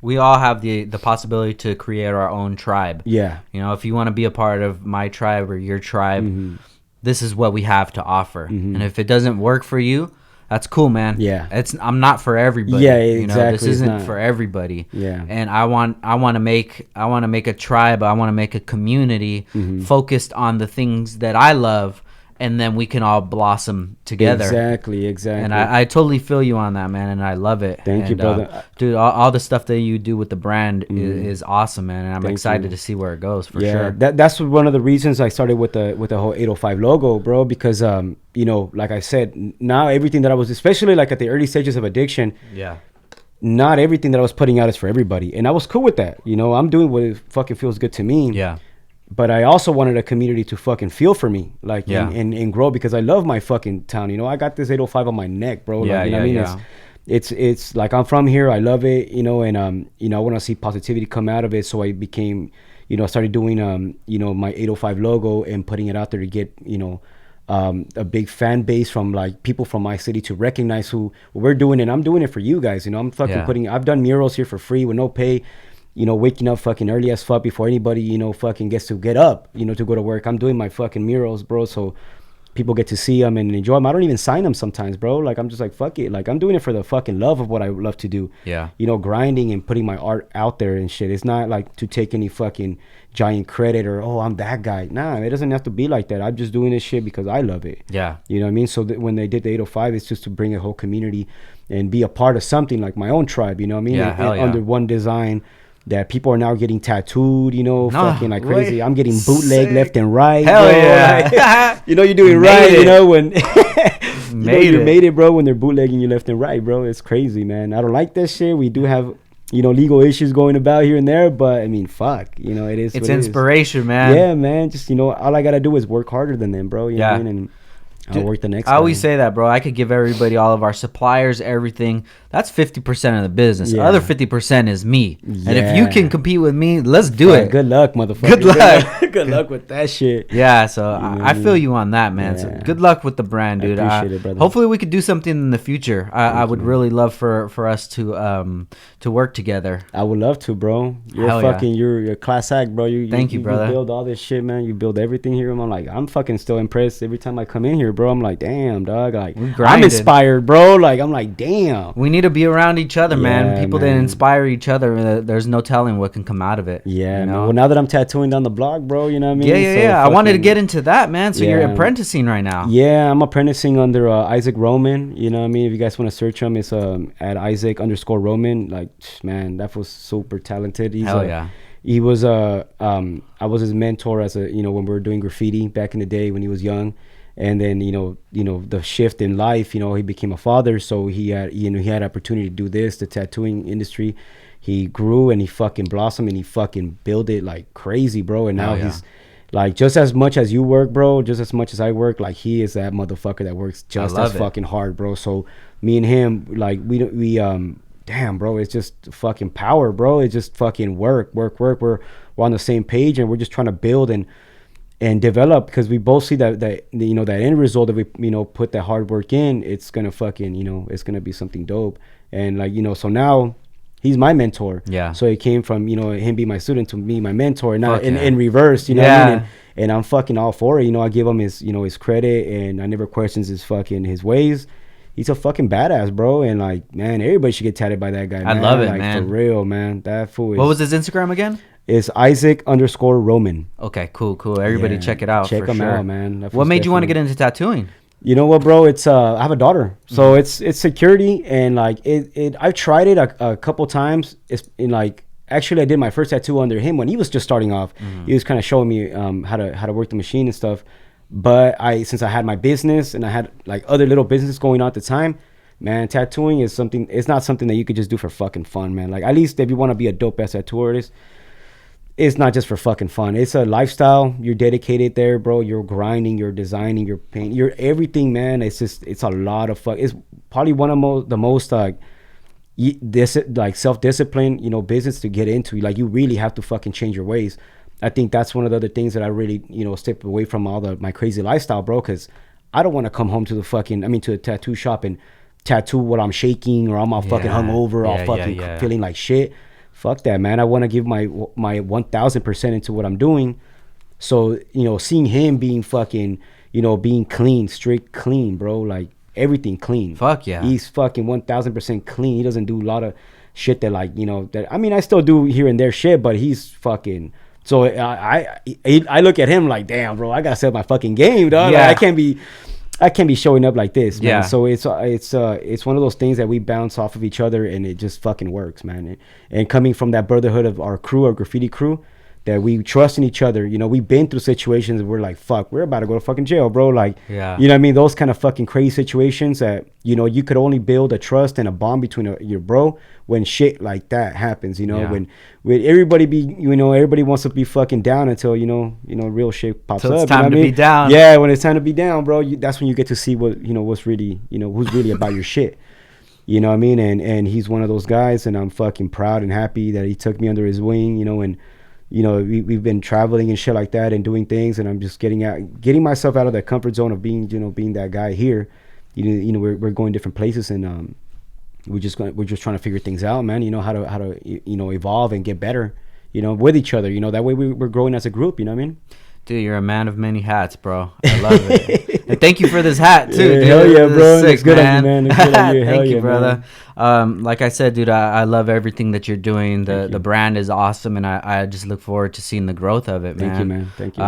we all have the possibility to create our own tribe. Yeah. You know, if you want to be a part of my tribe or your tribe, this is what we have to offer. And if it doesn't work for you, that's cool, man. Yeah. I'm not for everybody. Yeah, exactly. You know, this isn't for everybody. Yeah. And I want to make a tribe, I want to make a community focused on the things that I love, and then we can all blossom together. Exactly. And I totally feel you on that, man, and I love it. Thank you, brother. Dude, all the stuff that you do with the brand is awesome, man, and I'm excited to see where it goes, for sure. That's one of the reasons I started with the whole 805 logo, bro, because you know, like I said, now everything that I was, especially like at the early stages of Adixion, not everything that I was putting out is for everybody, and I was cool with that. You know, I'm doing what it fucking feels good to me. Yeah. But I also wanted a community to fucking feel for me, like, Yeah. and grow, because I love my fucking town. You know, I got this 805 on my neck, bro. Yeah, Like, you know what I mean? yeah. It's like, I'm from here. I love it, you know, and you know, I want to see positivity come out of it. So I became, you know, I started doing you know, my 805 logo and putting it out there to get, you know, a big fan base from like people from my city to recognize who we're doing, and I'm doing it for you guys. You know, I'm fucking I've done murals here for free with no pay. You know, waking up fucking early as fuck before anybody, you know, fucking gets to get up, you know, to go to work. I'm doing my fucking murals, bro. So people get to see them and enjoy them. I don't even sign them sometimes, bro. Like, I'm just like, fuck it. Like, I'm doing it for the fucking love of what I love to do. Yeah. You know, grinding and putting my art out there and shit. It's not like to take any fucking giant credit or, oh, I'm that guy. Nah, it doesn't have to be like that. I'm just doing this shit because I love it. Yeah. You know what I mean? So when they did the 805, it's just to bring a whole community and be a part of something like my own tribe. You know what I mean? Yeah, hell yeah. Under one design. That people are now getting tattooed, you know, fucking like crazy. Wait. I'm getting bootleg Sick. left and right. Hell bro. yeah. Like, you know, you're doing Made right, it. you know, when you made it, bro, when they're bootlegging you left and right, bro. It's crazy, man. I don't like that shit. We do have, you know, legal issues going about here and there, but I mean, fuck, you know, it is. It's what inspiration, it is. man. Yeah, man. Just, you know, all I got to do is work harder than them, bro. You know what I mean? And I'll work the next I always time. say that, bro. I could give everybody, all of our suppliers, everything. That's 50% of the business. Yeah. The other 50% is me. And if you Yeah. can compete with me, let's do Fuck, it. Good luck, motherfucker. Good luck. Good luck with that shit. Yeah, so know what I I feel mean? you on that, man. So Yeah. good luck with the brand, dude. appreciate it, brother. Hopefully we could do something in the future. I would really love for us to work together. I would love to, bro. You're Hell yeah. fucking, you're a class act, bro. Thank you, brother. You build all this shit, man. You build everything here. I'm like, I'm fucking still impressed every time I come in here, bro. I'm like, damn, dog. Like, We I'm grinded. inspired, bro. Like, I'm like, damn. We need to be around each other, man. Yeah, People that man. inspire each other. There's no telling what can come out of it. Yeah, you man. know? Well, now that I'm tattooing down the block, bro, you know what I mean? Yeah. So I wanted to fucking- get into that, man. So you're Yeah. apprenticing right now. Yeah, I'm apprenticing under Isaac Roman. You know what I mean? If you guys want to search him, it's at Isaac_Roman. Like, man, that was super talented. He's Hell yeah. He was I was his mentor as a, you know, when we were doing graffiti back in the day when he was young. And then, you know, the shift in life, you know, he became a father. So he had opportunity to do this, the tattooing industry. He grew and he fucking blossomed and he fucking built it like crazy, bro. And now Hell yeah. he's like, just as much as you work, bro, just as much as I work, like, he is that motherfucker that works just love as it. fucking hard, bro. So me and him, like, we damn, bro, it's just fucking power, bro. It's just fucking work. We're on the same page and we're just trying to build and develop, because we both see that you know, that end result that we, you know, put that hard work in, it's gonna fucking, you know, it's gonna be something dope. And like, you know, so now he's my mentor. Yeah. So it came from, you know, him being my student to me my mentor, and not Fuck yeah. in reverse, you know what I Yeah. mean? And I'm fucking all for it. You know, I give him his, you know, his credit, and I never questions his ways. He's a fucking badass, bro. And like, man, everybody should get tatted by that guy. I man. love it, like, man. For real, man. That fool is. What was his Instagram again? It's Isaac_Roman. Okay, cool. Everybody Yeah, check it out. check for him sure. out, man. That What fool's made you want to get definitely- into tattooing? You know what, bro? It's I have a daughter, so it's security, and like it. I've tried it a couple times. It's in like, actually, I did my first tattoo under him when he was just starting off. He was kind of showing me how to work the machine and stuff. But since I had my business and I had like other little business going on at the time, man, tattooing is something. It's not something that you could just do for fucking fun, man. Like, at least if you want to be a dope ass tattoo artist, it's not just for fucking fun. It's a lifestyle. You're dedicated there, bro. You're grinding, you're designing, you're painting, you're everything, man. It's a lot of fuck. It's probably one of the most like self-discipline, you know, business to get into. Like, you really have to fucking change your ways. I think that's one of the other things that I really, you know, step away from my crazy lifestyle, bro, because I don't want to come home to the tattoo shop and tattoo while I'm shaking or I'm all fucking hungover, all fucking feeling like shit. Fuck that, man. I want to give my 1000% into what I'm doing. So, you know, seeing him being fucking, you know, being clean, strict clean, bro, like everything clean. Fuck yeah. He's fucking 1000% clean. He doesn't do a lot of shit that, like, you know, that, I mean, I still do here and there shit, but he's fucking. So I look at him like, damn, bro, I gotta set my fucking game, dog. Yeah. Like, I can't be showing up like this, man. Yeah. So it's one of those things that we bounce off of each other, and it just fucking works, man. And coming from that brotherhood of our crew, our graffiti crew, that we trust in each other. You know, we've been through situations where we're like, fuck, we're about to go to fucking jail, bro. Like, Yeah. you know what I mean? Those kind of fucking crazy situations that, you know, you could only build a trust and a bond between your bro when shit like that happens, you know, Yeah. when everybody be, you know, everybody wants to be fucking down until, you know, real shit pops Till up. it's time you know to what I be mean? down. Yeah, when it's time to be down, bro, that's when you get to see what, you know, what's really, you know, who's really about your shit. You know what I mean? And he's one of those guys, and I'm fucking proud and happy that he took me under his wing, you know, and, you know, we've been traveling and shit like that and doing things, and I'm just getting myself out of that comfort zone of being, you know, being that guy here. You know, we're going different places, and we're just trying to figure things out, man. You know, how to you know, evolve and get better, you know, with each other. You know, that way we're growing as a group. You know what I mean? Dude, you're a man of many hats, bro. I love it. And thank you for this hat, too, dude. Hell yeah, This bro. is sick, It's good on you, man. It's good on you. Hell Thank you, yeah, brother. Like I said, dude, I love everything that you're doing. The brand is awesome, and I just look forward to seeing the growth of it, man. Thank you, man. Thank you.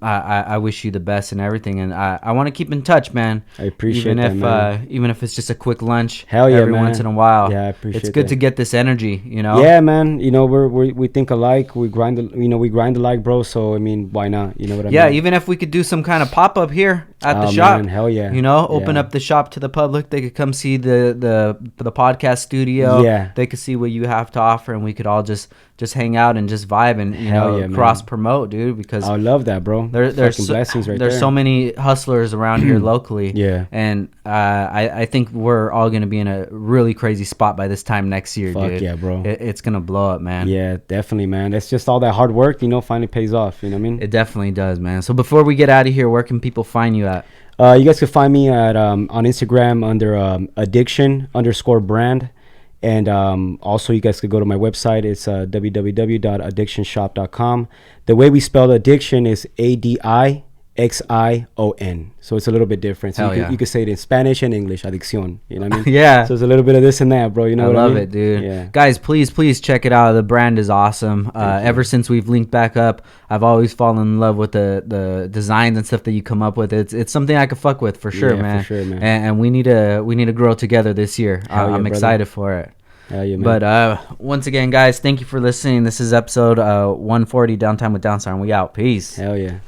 I wish you the best and everything, and I want to keep in touch, man. I appreciate that, man. Even if it's just a quick lunch, Hell yeah, every man. once in a while. Yeah, I appreciate It's good that. to get this energy, you know. Yeah, man. You know, we think alike. We grind alike, bro. So I mean, why not? You know what I mean? Yeah, even if we could do some kind of pop up here at the Oh, shop, man, hell yeah. You know, open Yeah. up the shop to the public. They could come see the podcast studio. Yeah. They could see what you have to offer, and we could all just hang out and just vibe and Hell yeah, man. cross promote, dude. Because I love that, bro. there's Fucking blessings right there's there. so many hustlers around here locally. Yeah. and I think we're all gonna be in a really crazy spot by this time next year, Fuck dude. yeah, bro. It's gonna blow up, man. Yeah, definitely, man. It's just all that hard work, you know, finally pays off. You know what I mean? It definitely does, man. So before we get out of here, where can people find you at? You guys can find me at on Instagram under Adixion_brand. And also, you guys could go to my website. It's www.addictionshop.com. The way we spell addiction is Adixion. So it's a little bit different. So Hell yeah. you could say it in Spanish and English, adicción. You know what I mean? Yeah. So it's a little bit of this and that, bro. You know what I love mean? it, dude. Yeah. Guys, please check it out. The brand is awesome. Ever since we've linked back up, I've always fallen in love with the designs and stuff that you come up with. It's something I could fuck with for sure, Yeah, man. for sure, man. And we need to grow together this year. Hell yeah, I'm brother. excited for it. Hell yeah, man. But once again, guys, thank you for listening. This is episode 140, Downtime with Downstar, and we out. Peace. Hell yeah.